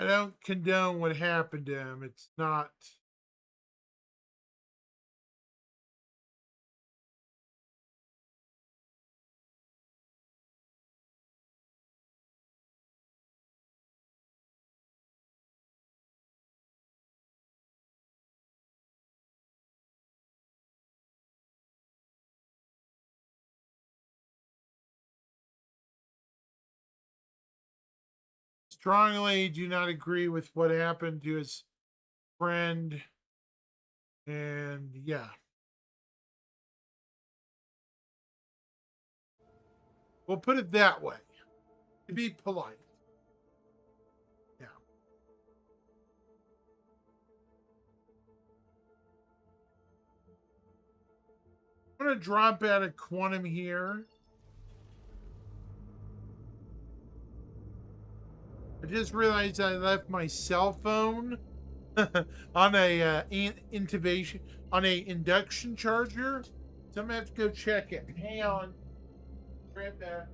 I don't condone what happened to him. It's not. Strongly do not agree with what happened to his friend. And yeah. We'll put it that way. To be polite. Yeah. I'm going to drop out of quantum here. I just realized I left my cell phone on a intubation, on a induction charger. So I'm going to have to go check it. Hang on. Right back.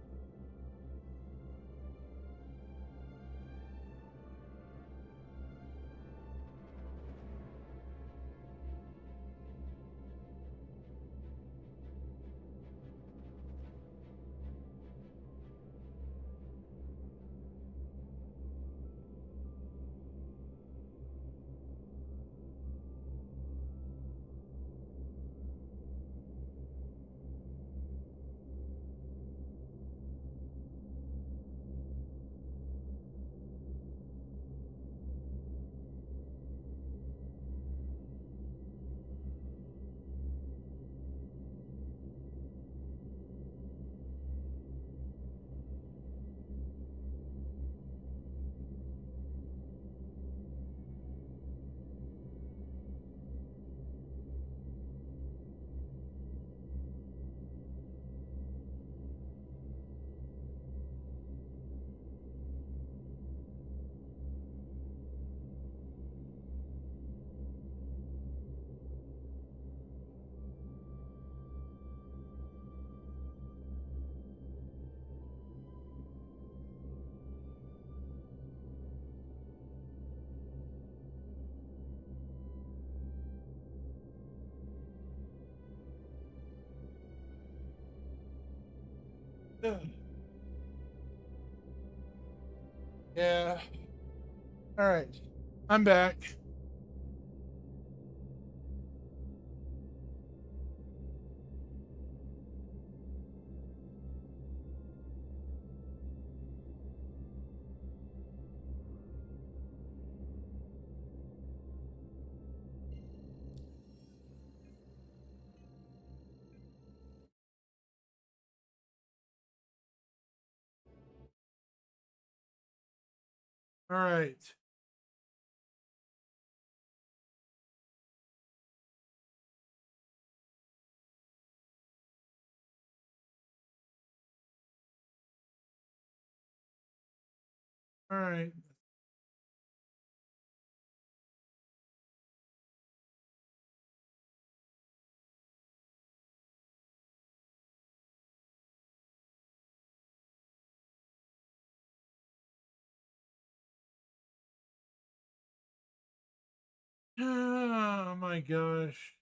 Yeah. All right. I'm back. All right. All right. my gosh.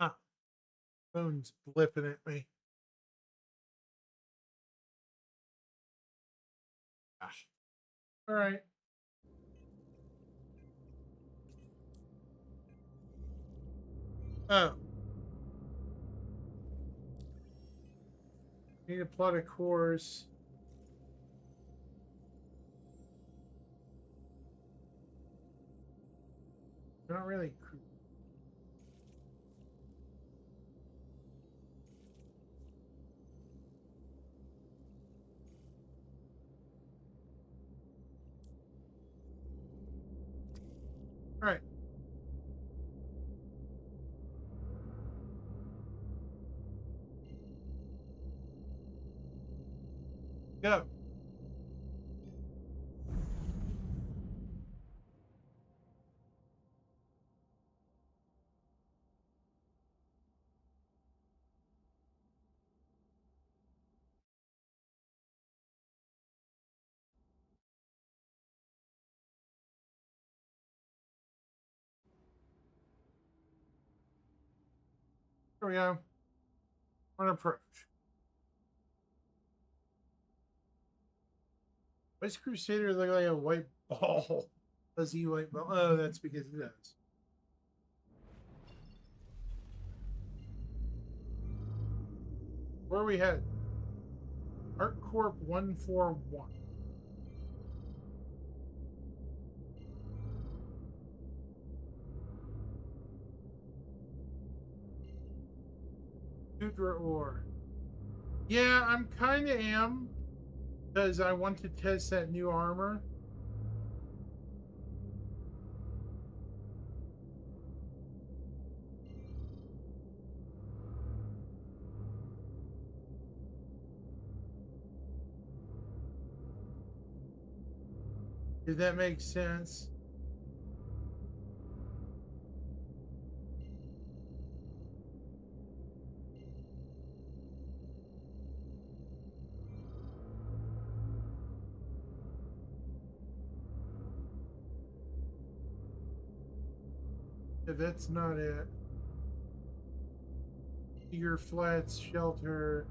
Ah, phone's blipping at me. Gosh. All right. Oh. Need to plot a course. Not really. All right. Go. Here we go. On approach. Why does Crusader look like a white ball? Does he white ball? Oh, that's because he does. Where are we headed? ArcCorp 141. Udra ore. Yeah, I'm kind of am. Because I want to test that new armor. Did that make sense? If that's not it. Eager Flats Shelter.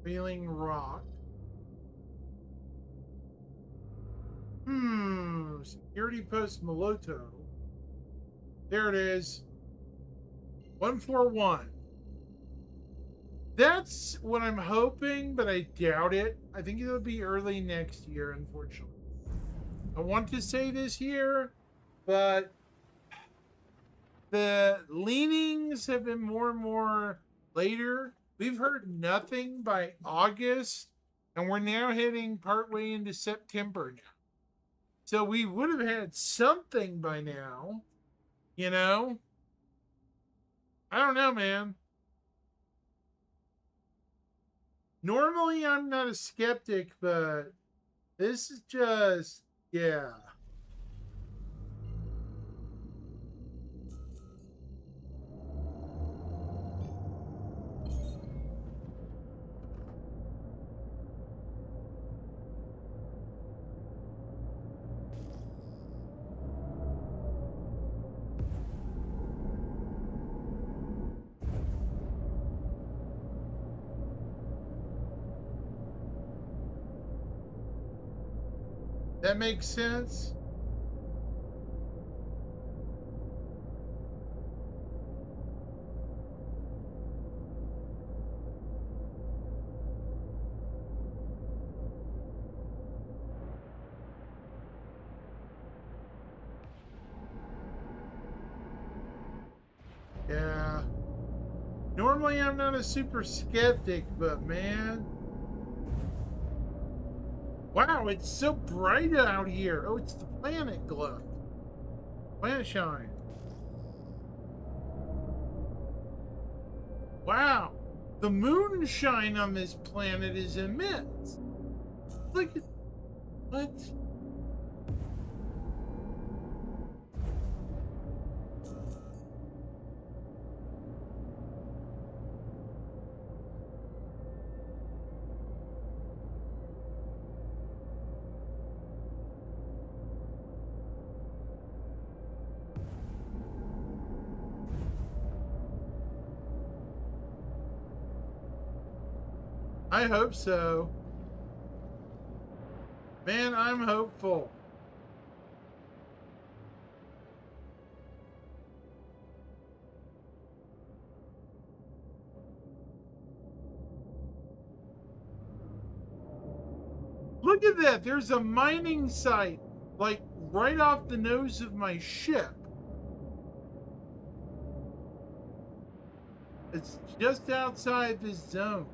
Wheeling Rock. Security Post Moloto. There it is. 141. That's what I'm hoping, but I doubt it. I think it'll be early next year, unfortunately. I want to say this year, but the leanings have been more and more later. We've heard nothing by August, and we're now heading partway into September now. So we would have had something by now, you know? I don't know, man. Normally, I'm not a skeptic, but this is just, yeah. That makes sense. Yeah. Normally, I'm not a super skeptic, but man. Wow, it's so bright out here. Oh, it's the planet glow. Planet shine. Wow. The moonshine on this planet is immense. Look at what? I hope so. Man, I'm hopeful. Look at that. There's a mining site, like right off the nose of my ship. It's just outside this zone.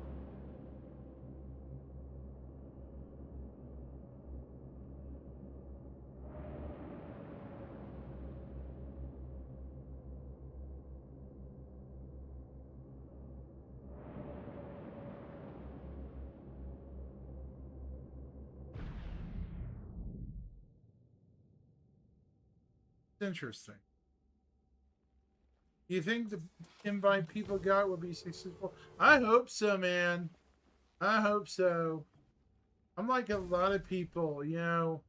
Interesting. You think the invite people got will be successful? I hope so, man. I hope so. I'm like a lot of people, you know.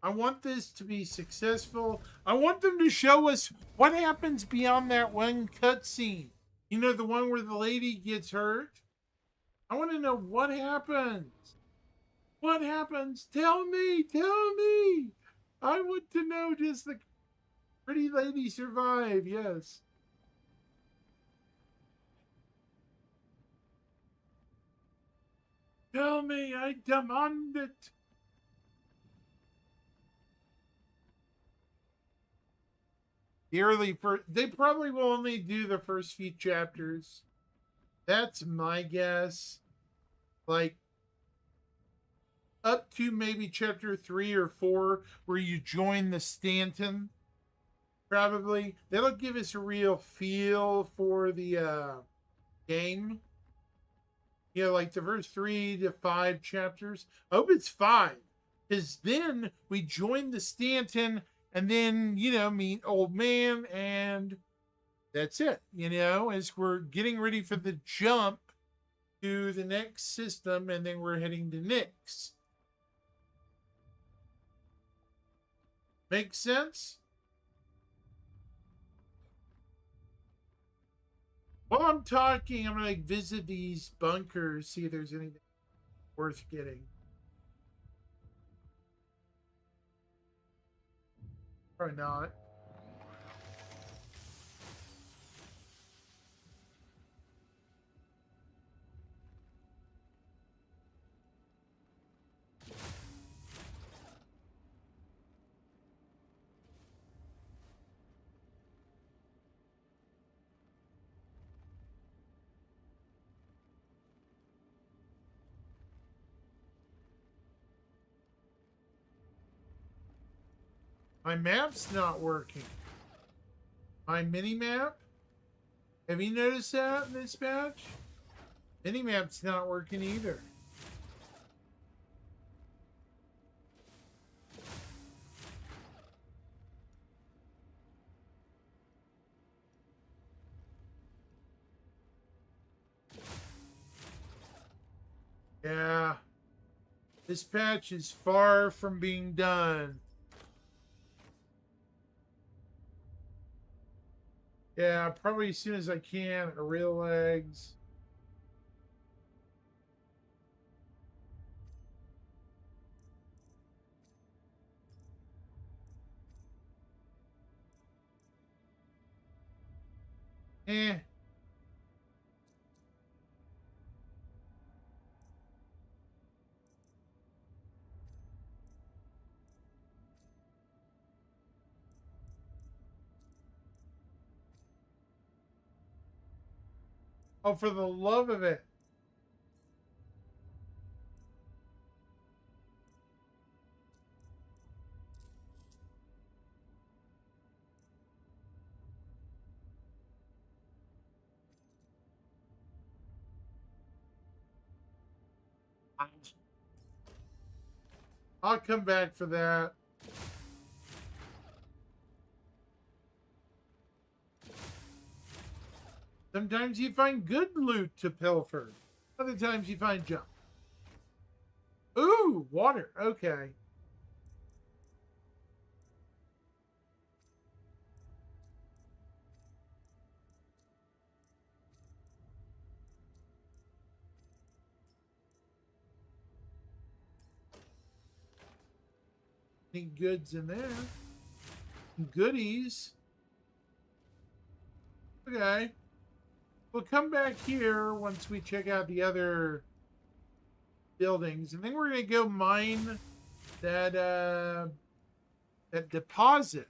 I want this to be successful. I want them to show us what happens beyond that one cutscene. You know, the one where the lady gets hurt? I want to know what happens. What happens? Tell me. Tell me. I want to know, does the pretty lady survive? Yes. Tell me, I demand it. The early first, they probably will only do the first few chapters. That's my guess. Like up to maybe chapter 3 or 4, where you join the Stanton. Probably that'll give us a real feel for the game. You know, like the first 3 to 5 chapters. I hope it's 5, because then we join the Stanton, and then, you know, meet Old Man, and that's it. You know, as we're getting ready for the jump to the next system, and then we're heading to Nyx. Make sense? While I'm talking, I'm gonna visit these bunkers, see if there's anything worth getting. Probably not. My map's not working. My mini map? Have you noticed that in this patch? Mini map's not working either. Yeah. This patch is far from being done. Yeah, probably as soon as I can. Real legs. Eh. Oh, for the love of it. I'll come back for that. Sometimes you find good loot to pilfer. Other times you find junk. Ooh, water. Okay. Any goods in there? Goodies. Okay. We'll come back here once we check out the other buildings, and then we're gonna go mine that that deposit.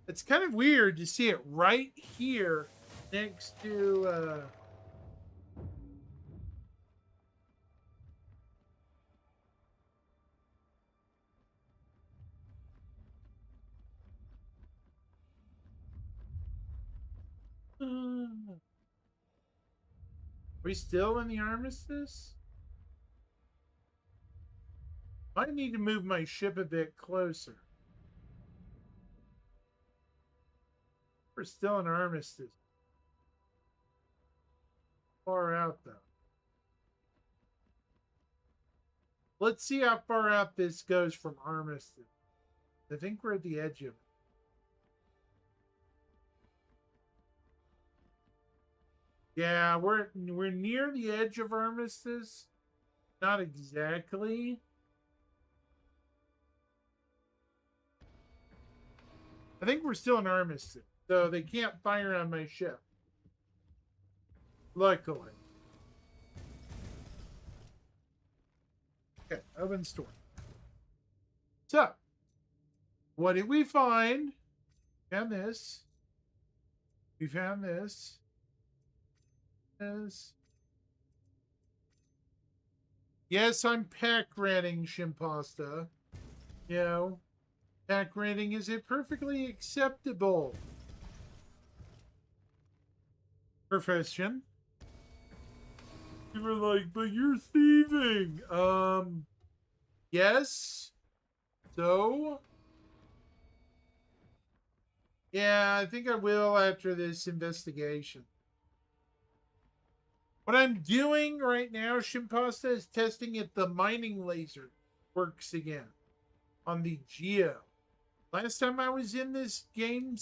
It's kind of weird to see it right here next to are we still in the armistice? I need to move my ship a bit closer. We're still in armistice. Far out though. Let's see how far out this goes from armistice. I think we're at the edge of it. Yeah, we're near the edge of armistice. Not exactly. I think we're still in armistice, so they can't fire on my ship. Luckily. Okay, open store. So, what did we find? Found this. We found this. Yes, I'm pack ratting Shimpasta. You know, pack rating is a perfectly acceptable profession. You were like, but you're thieving. Yes. So, yeah, I think I will after this investigation. What I'm doing right now, Shimpasta, is testing if the mining laser works again on the Geo. Last time I was in this game,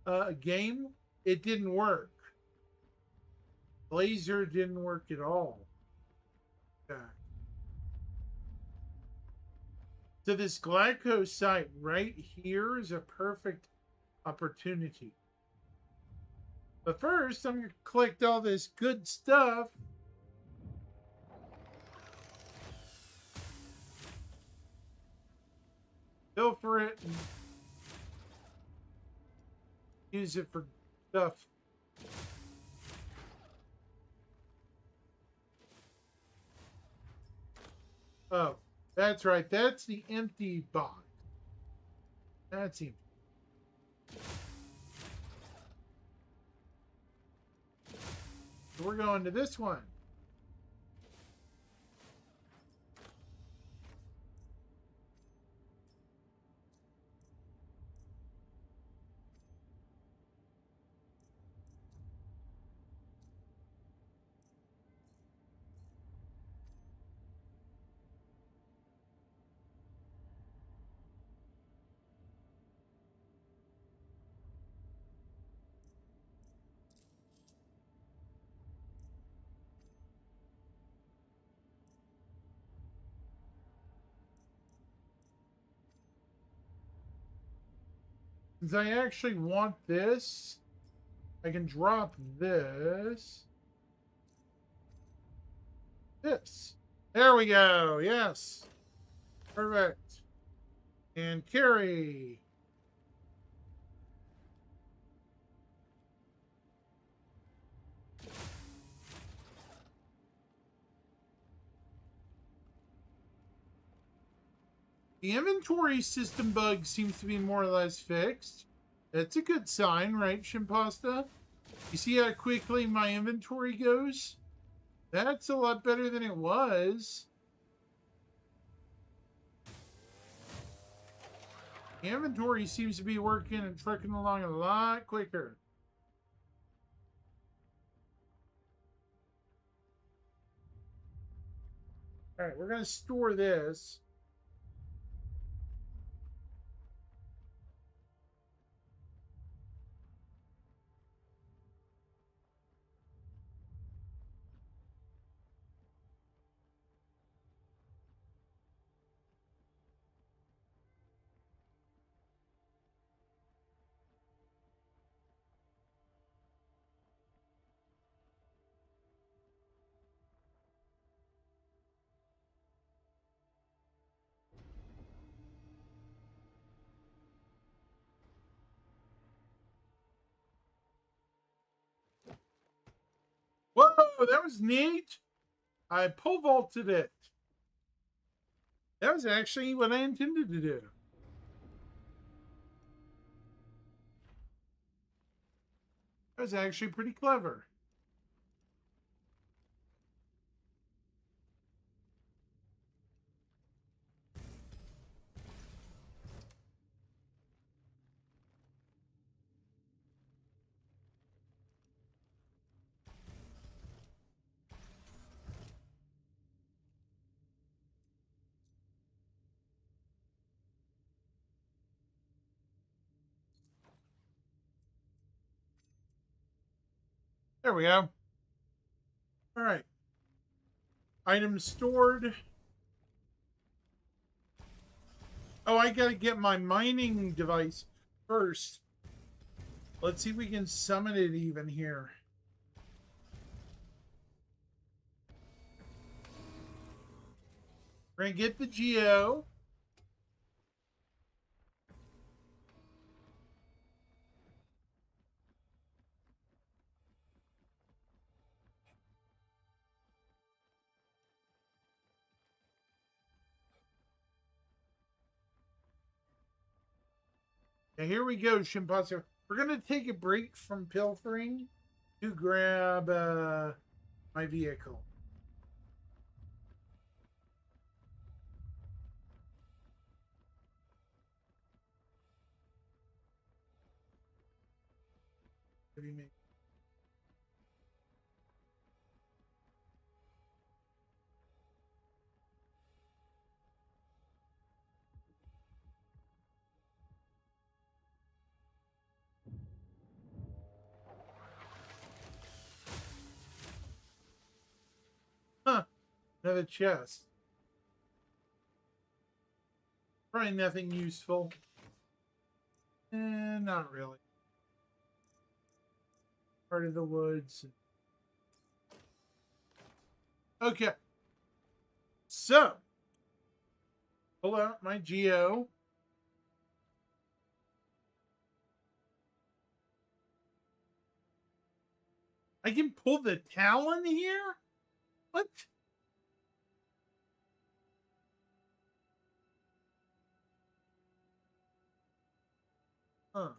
it didn't work. Laser didn't work at all. Okay. So this Glyco site right here is a perfect opportunity. But first, I'm going to collect all this good stuff. Filter it and use it for stuff. Oh, that's right. That's the empty box. That's empty. So we're going to this one. Since I actually want this, I can drop this. This. There we go. Yes. Perfect. And carry. The inventory system bug seems to be more or less fixed. That's a good sign, right, Shimpasta? You see how quickly my inventory goes? That's a lot better than it was. The inventory seems to be working and trucking along a lot quicker. All right, we're going to store this. Whoa, that was neat. I pole vaulted it. That was actually what I intended to do. That was actually pretty clever. There we go. All right. Items stored. Oh, I gotta get my mining device first. Let's see if we can summon it even here. We're gonna get the Geo. Now here we go, Shimpasso. We're gonna take a break from pilfering to grab my vehicle. What do you mean? Huh. Another chest. Probably nothing useful. Not really. Part of the woods. Okay. So, pull out my Geo. I can pull the Talon here? What? Huh.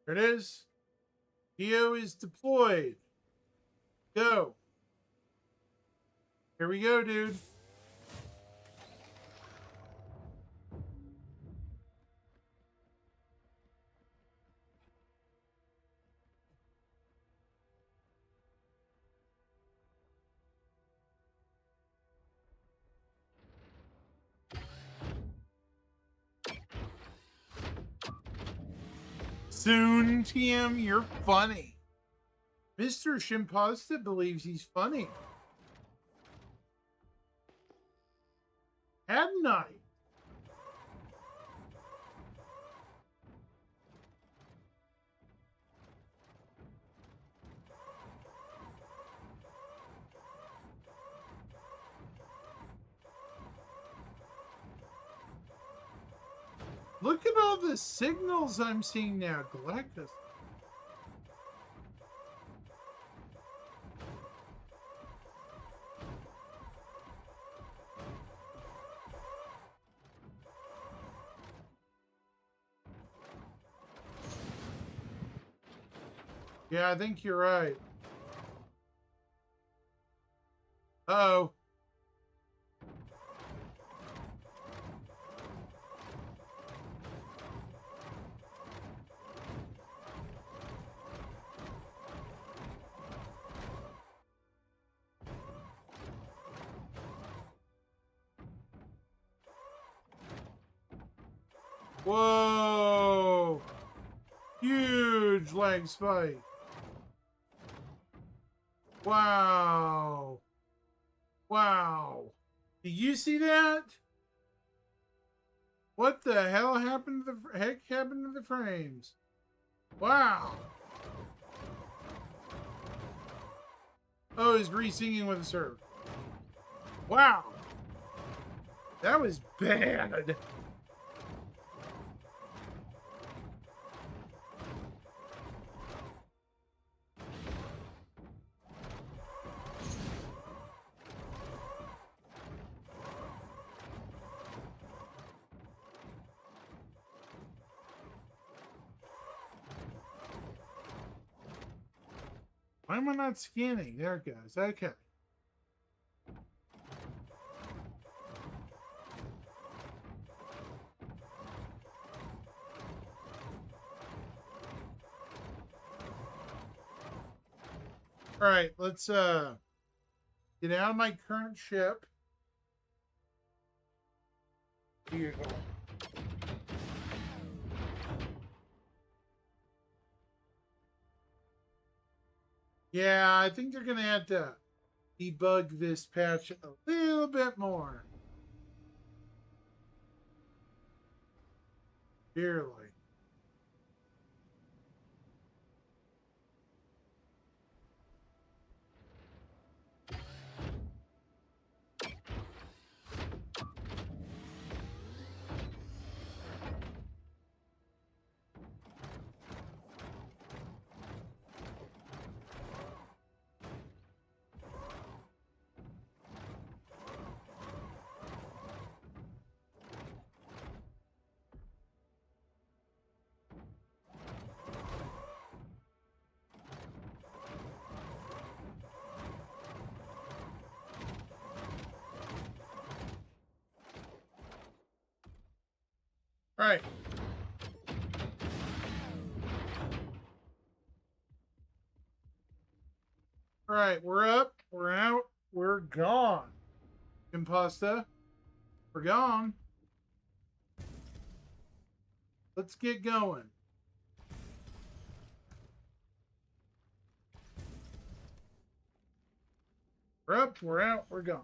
There it is. Geo is deployed. Go. Here we go, dude. Soon, TM, you're funny. Mr. Shimpasta believes he's funny. Hadn't I? Look at all the signals I'm seeing now, Galactus. Yeah, I think you're right. Uh-oh. Whoa! Huge leg spike. Wow. Wow. Did you see that? What the hell happened to the heck happened to the frames? Wow. Oh, he's re-singing with a surf. Wow. That was bad. Why am I not scanning? There it goes. Okay. All right, let's get out of my current ship. Vehicle. Yeah, I think they're gonna have to debug this patch a little bit more. Dearly. All right. All right, we're up, we're out, we're gone. Impasta, we're gone. Let's get going. We're up, we're out, we're gone.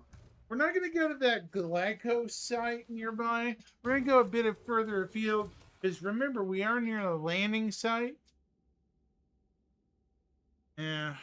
We're not going to go to that Glyco site nearby. We're going to go a bit further afield. Because remember, we are near the landing site. Yeah.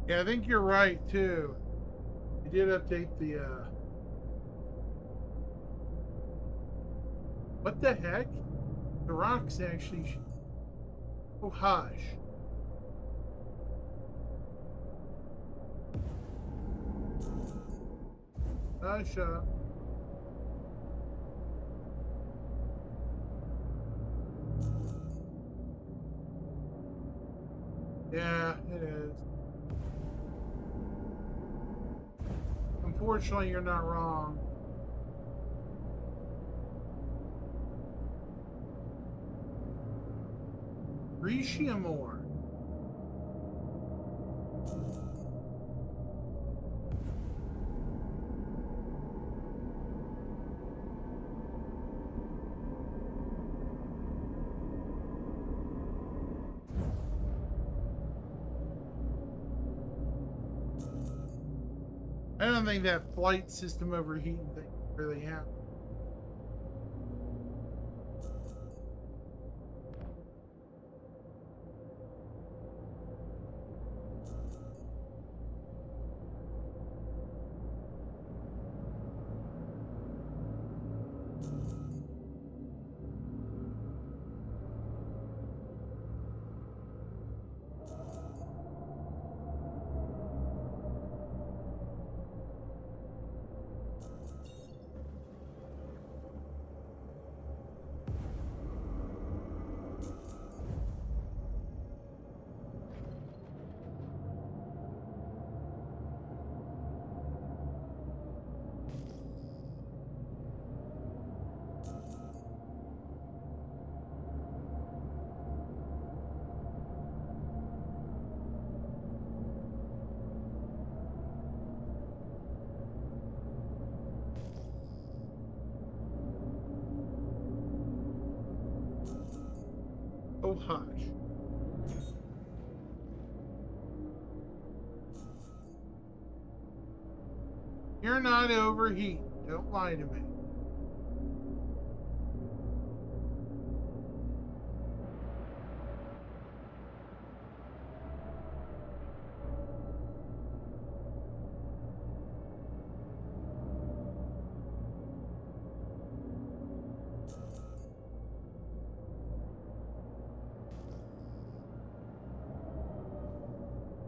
Yeah, I think you're right, too. They did update the, What the heck? The rocks actually... Oh, hush. Hush up. Yeah, it is. Unfortunately, you're not wrong. Rishiamore. I don't think that flight system overheating thing really happened. Oh, hush. You're not overheating. Don't lie to me.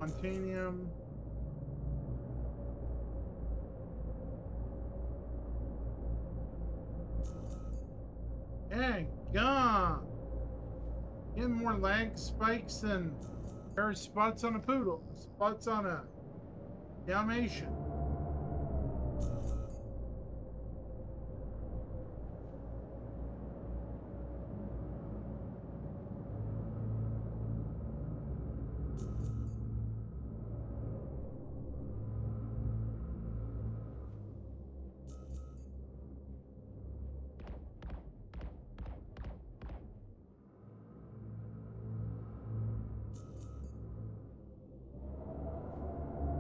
Montanium. Dang, gone. Getting more lag spikes than there are spots on a poodle, spots on a Dalmatian.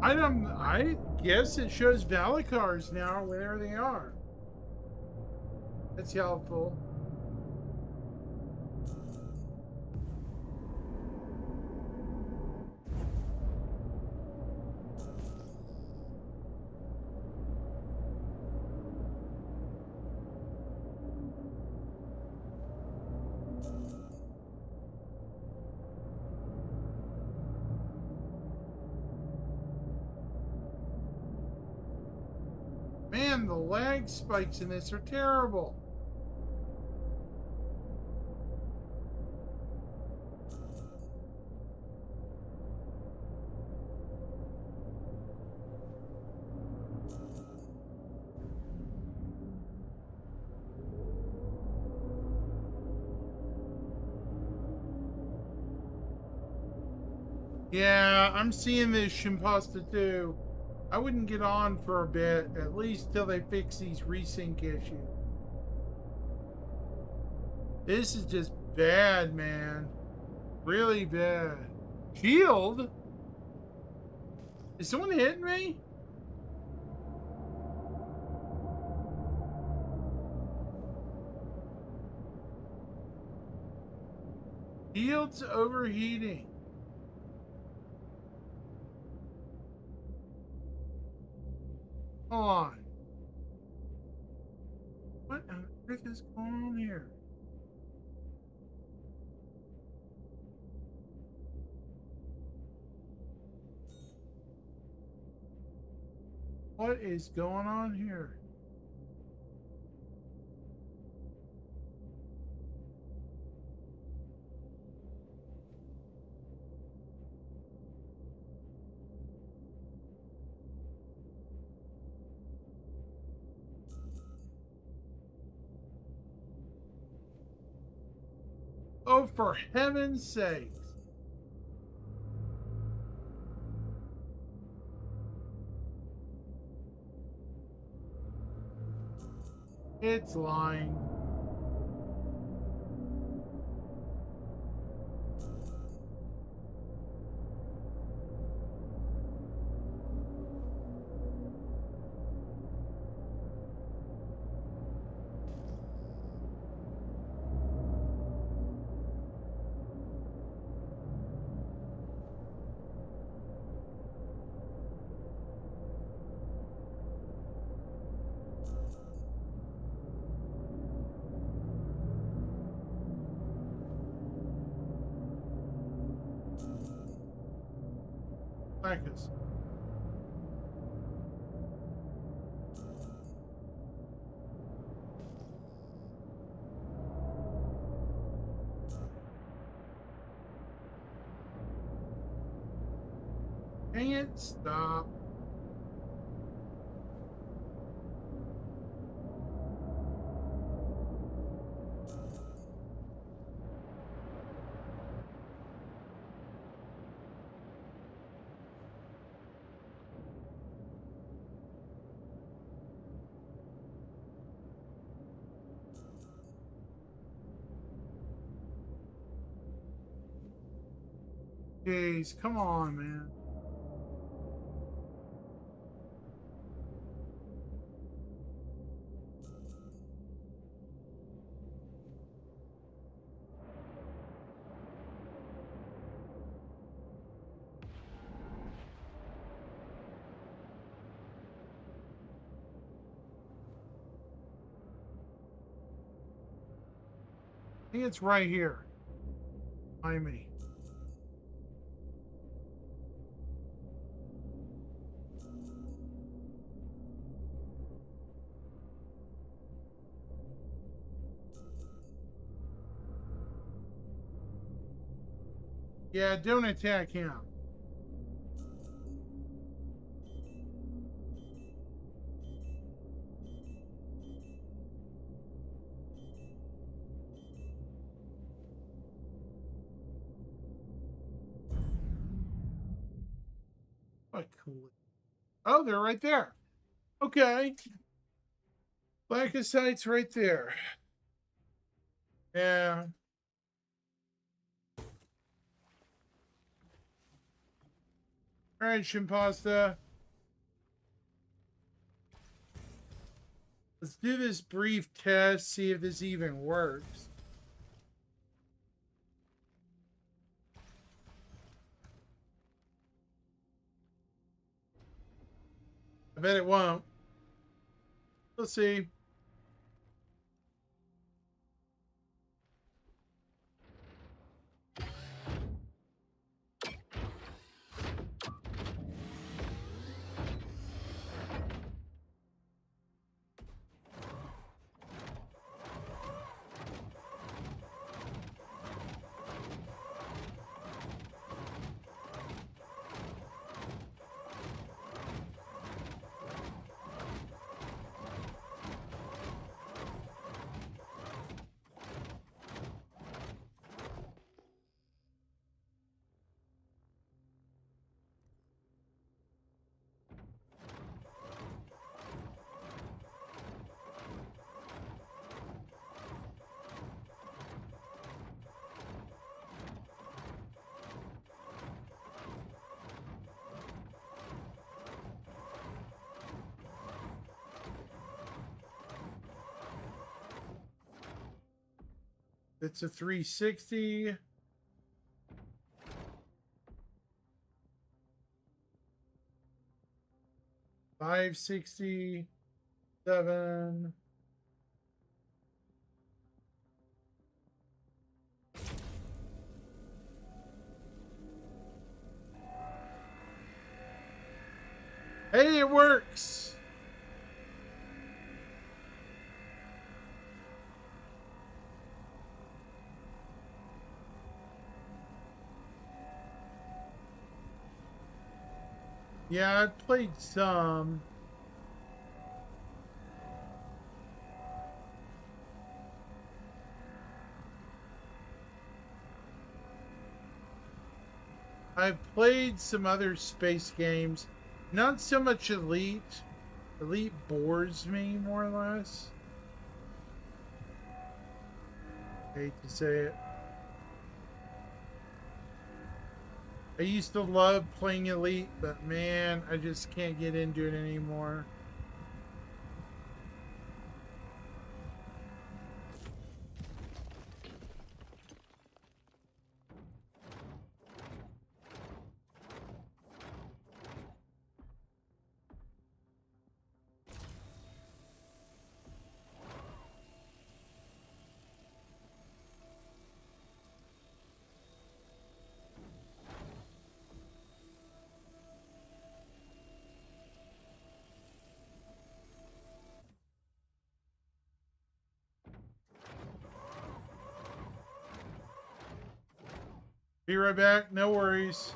I guess it shows Valicars now where they are. That's helpful. Man, the lag spikes in this are terrible. Yeah, I'm seeing this Shimpasta too. I wouldn't get on for a bit, at least till they fix these resync issues. This is just bad, man. Really bad. Shield? Is someone hitting me? Shield's overheating. Hold on. What on earth is going on here? What is going on here? Oh, for heaven's sakes. It's lying. Marcus. Dang it, stop. days. Come on, man. I think it's right here. Behind me. Yeah, don't attack him. What cool. Oh, they're right there. Okay. Blackosite's right there. Yeah. All right, Shimpasta. Let's do this brief test, see if this even works. I bet it won't. We'll see. It's a 360. $567. Hey, it works. Yeah, I played some. I've played some other space games. Not so much Elite. Elite bores me more or less. Hate to say it. I used to love playing Elite, but man, I just can't get into it anymore. Be right back, no worries.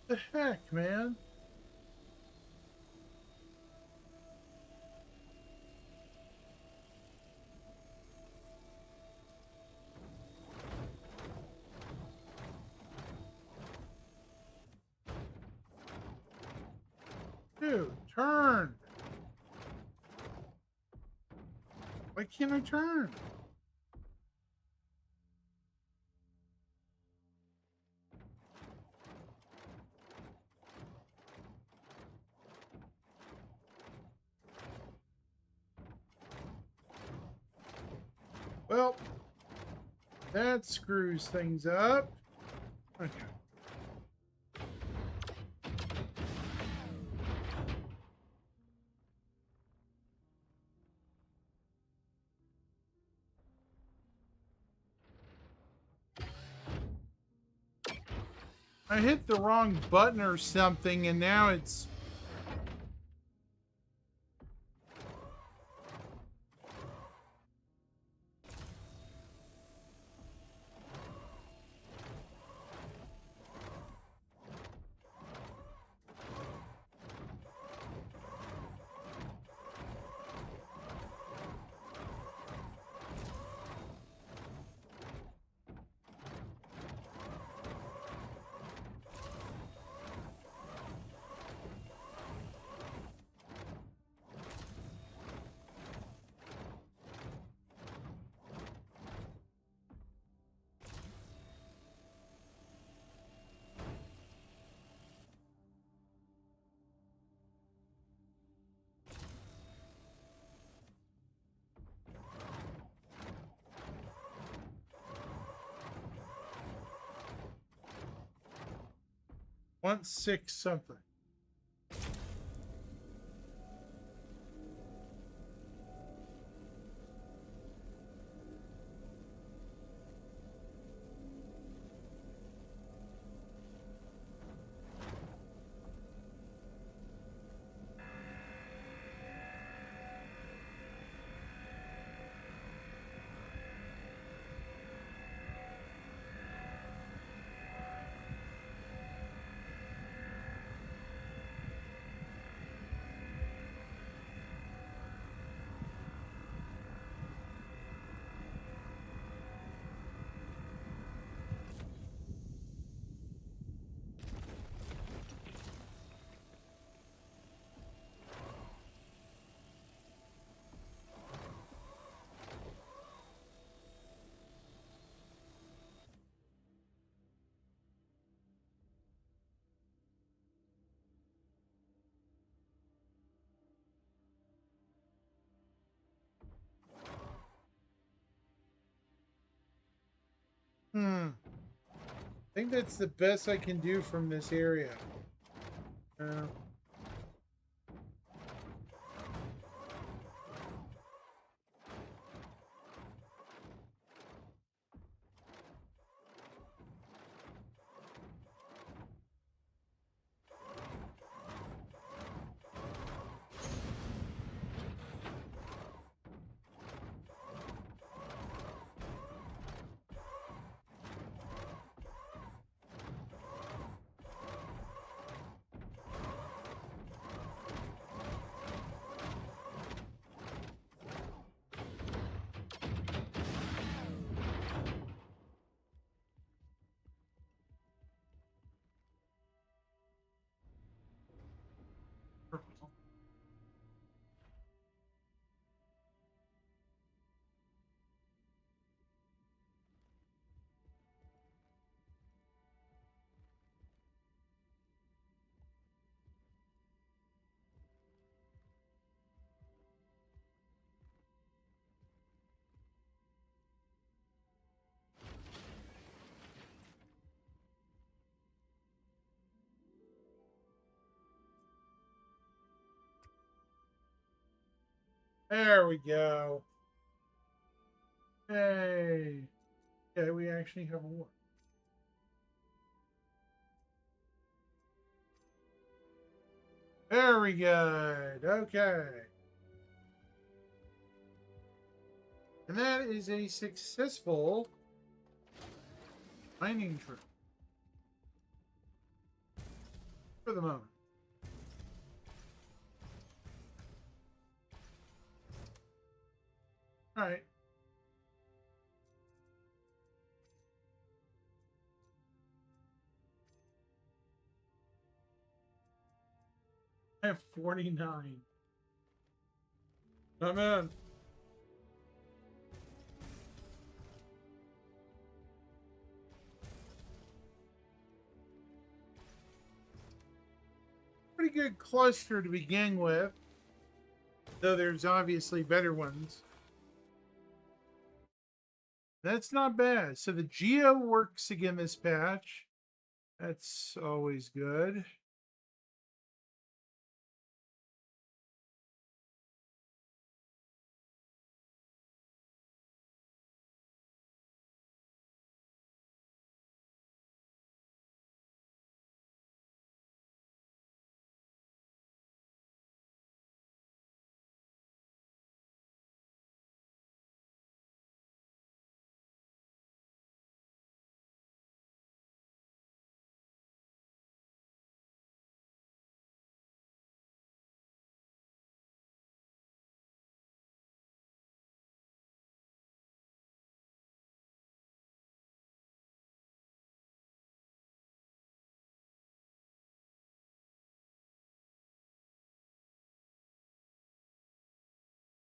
The heck, man? Dude, turn. Why can't I turn? Well, that screws things up. Okay. I hit the wrong button or something, and now it's... Want 6 something. I think that's the best I can do from this area. There we go. Hey. Okay, we actually have a war. Very good. Okay. And that is a successful mining trip. for the moment. All right. I have 49. Come in. Pretty good cluster to begin with, though there's obviously better ones. That's not bad. So the Geo works again this patch. That's always good.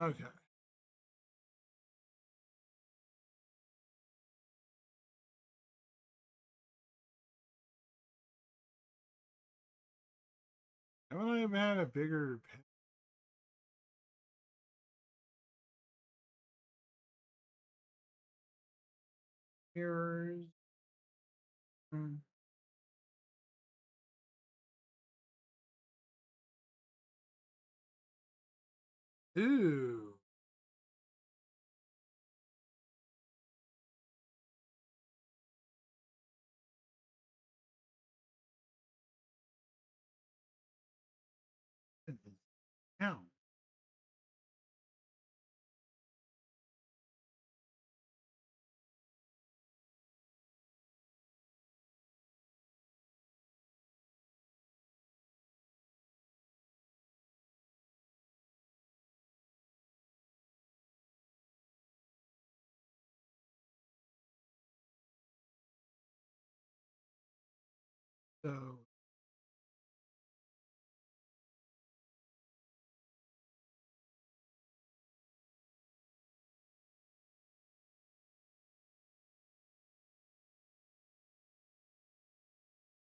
Okay. Haven't I ever had a bigger mirrors? Hmm. Ooh. Down. So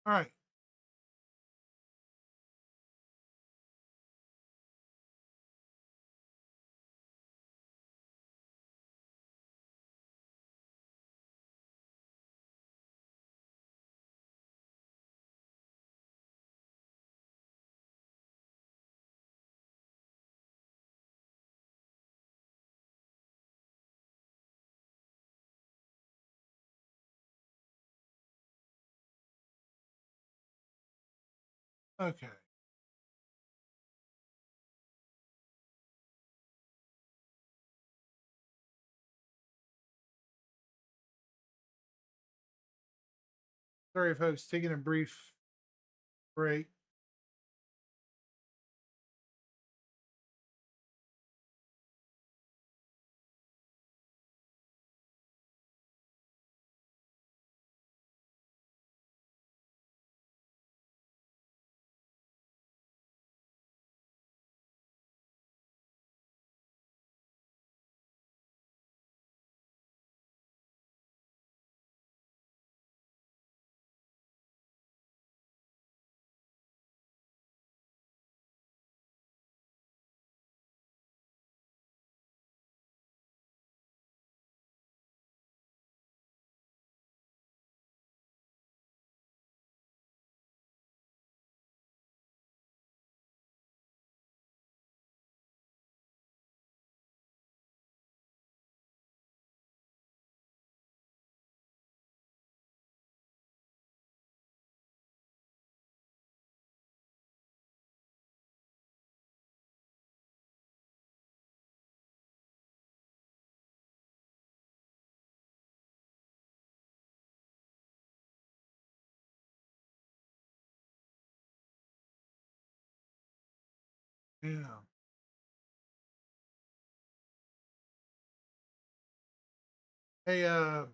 all right. Okay. Sorry, folks, taking a brief break. Yeah. Hey,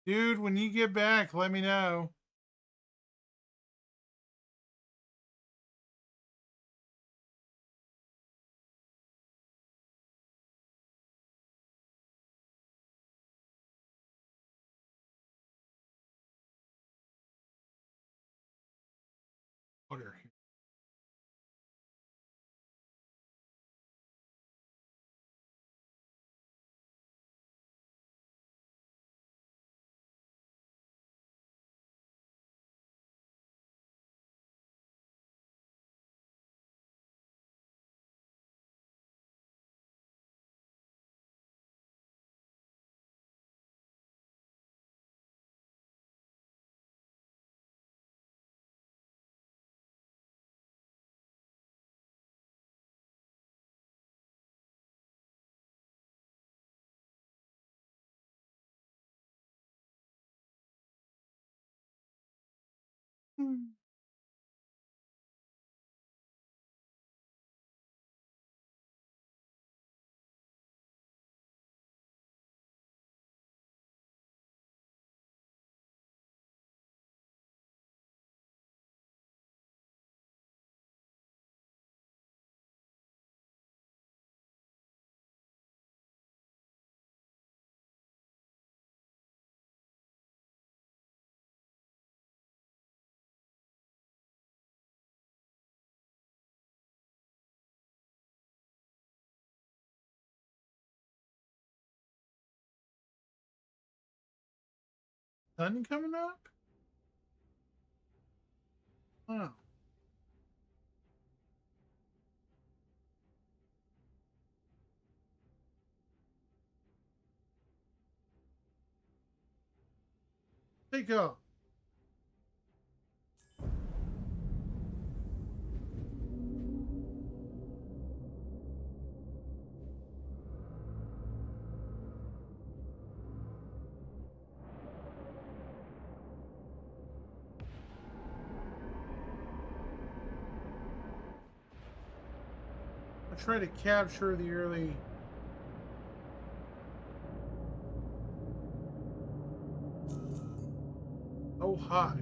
dude, when you get back, let me know. Water. Hmm. Sun coming up? Oh. Take off. I'll try to capture the early. Oh, hush.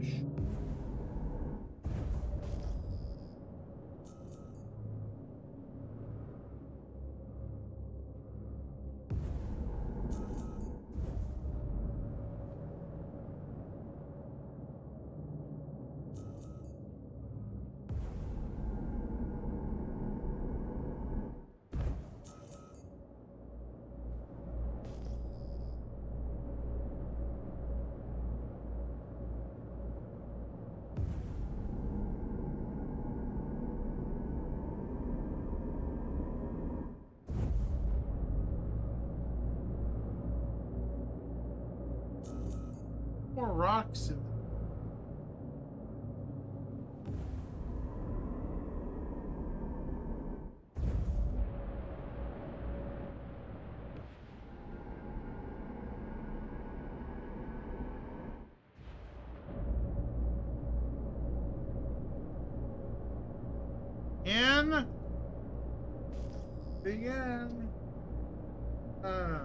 More rocks in in. Begin. Ah.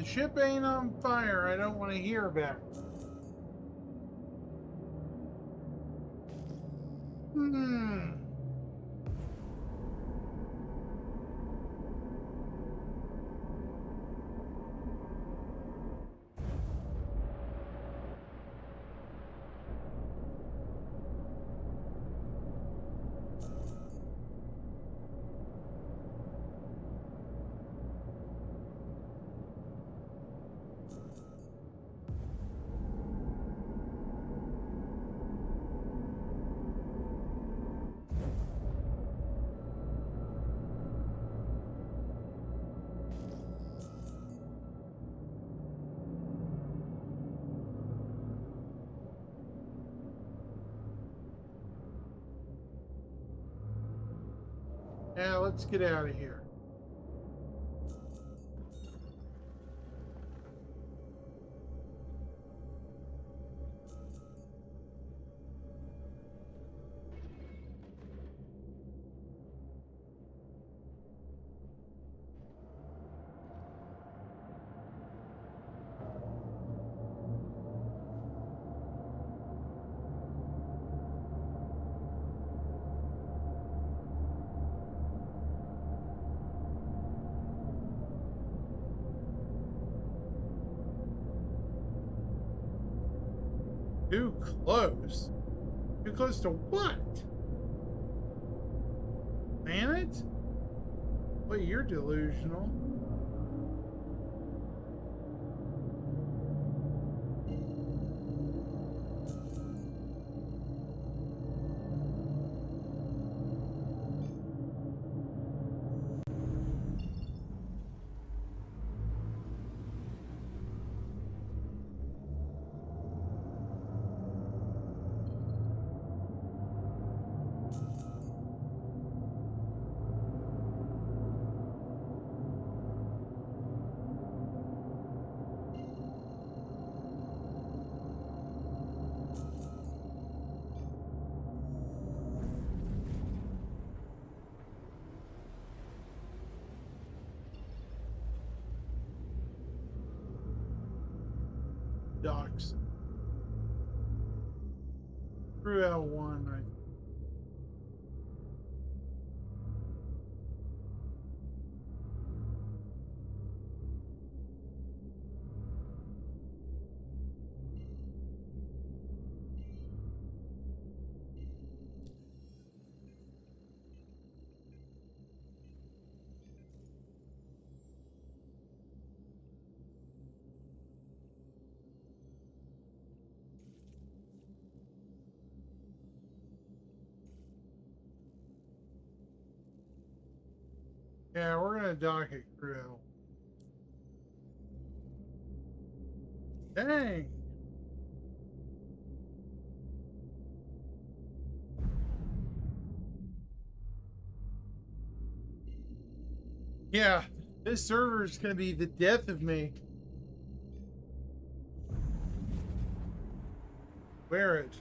the ship ain't on fire, I don't want to hear about it. Hmm. Now let's get out of here. Too close? Too close to what? Planet? Well, you're delusional. Docks. Through L1, right? Yeah, we're gonna dock at Crew. Dang. Yeah, this server is gonna be the death of me. Wear it.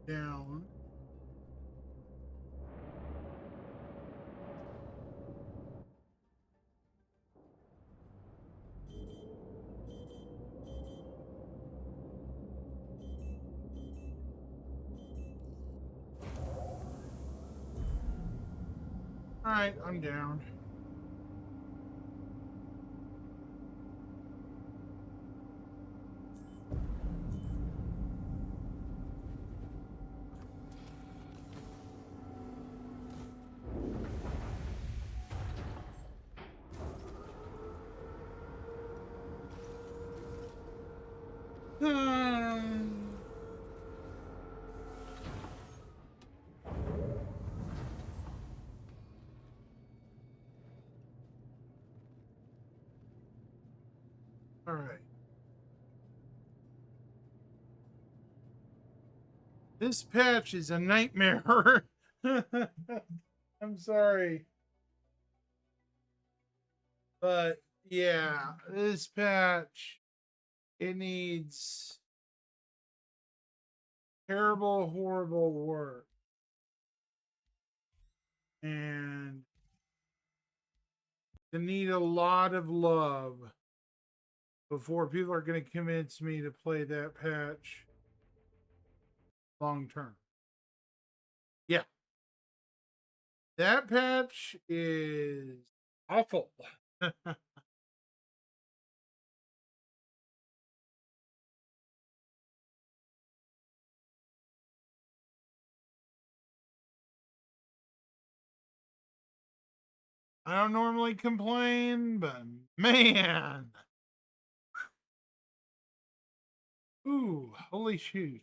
down. All right, I'm down. All right. This patch is a nightmare. I'm sorry. But yeah, this patch, it needs terrible, horrible work. And they need a lot of love before people are going to convince me to play that patch long term. Yeah. That patch is awful. I don't normally complain, but man. Ooh, holy shoot.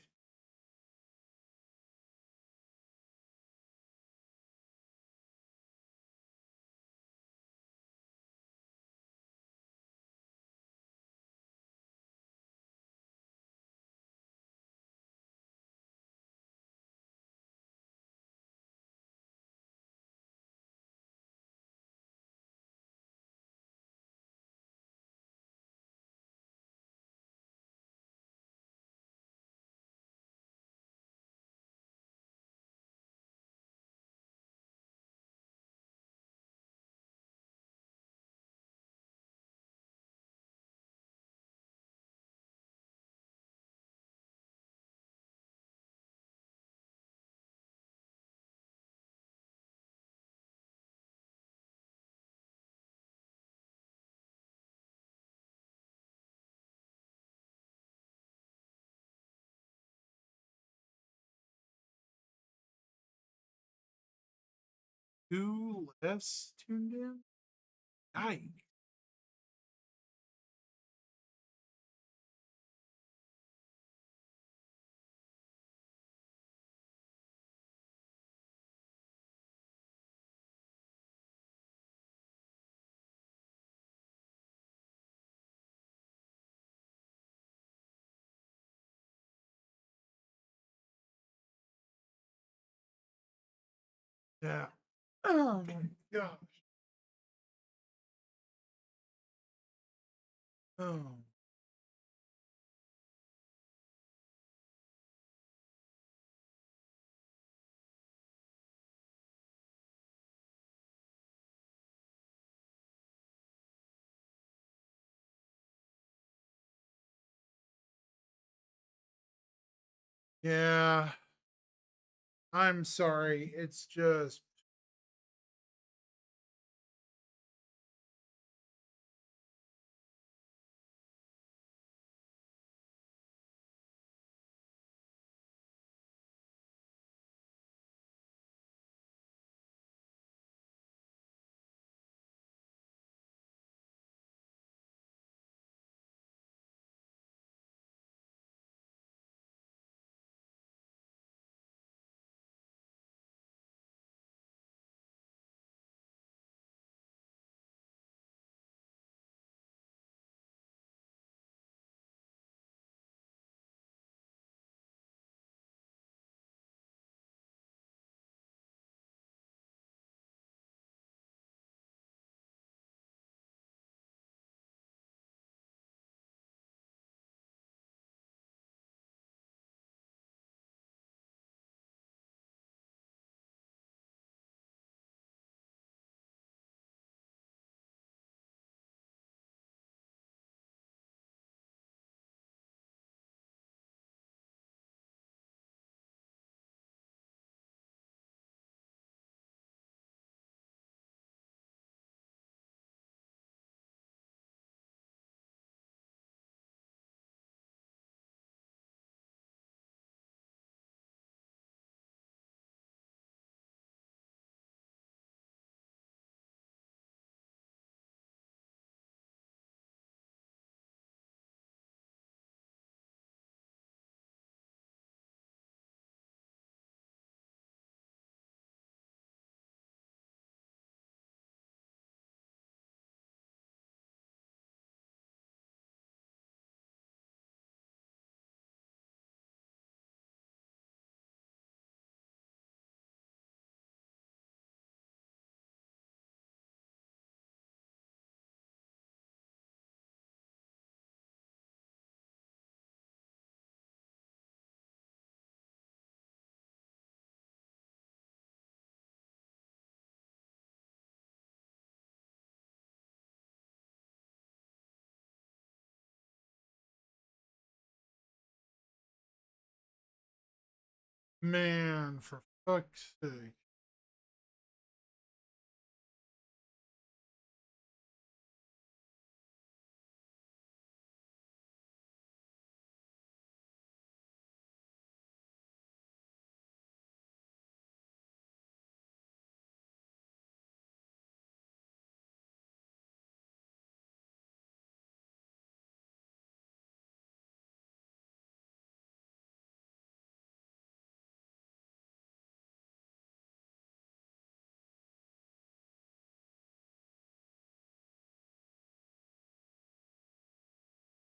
Two less tuned in? Yikes. Yeah. Oh my gosh. Oh. Yeah. I'm sorry. It's just Man, for fuck's sake.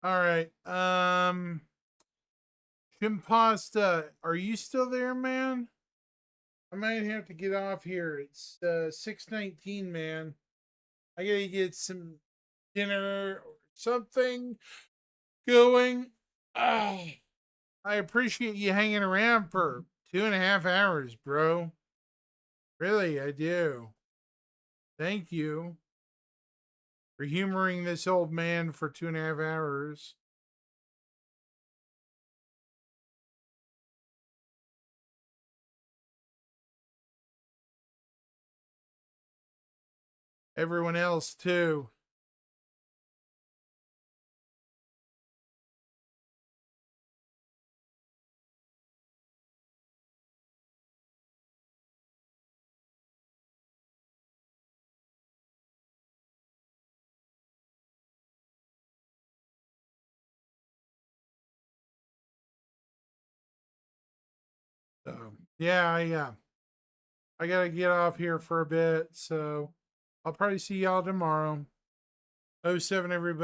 All right. Shimpasta, are you still there, man? I might have to get off here. It's 6:19, man. I gotta get some dinner or something going. Ah, I appreciate you hanging around for 2.5 hours, bro. Really, I do. Thank you for humoring this old man for 2.5 hours. Everyone else, too. So, yeah, I gotta get off here for a bit. So, I'll probably see y'all tomorrow. 07, everybody.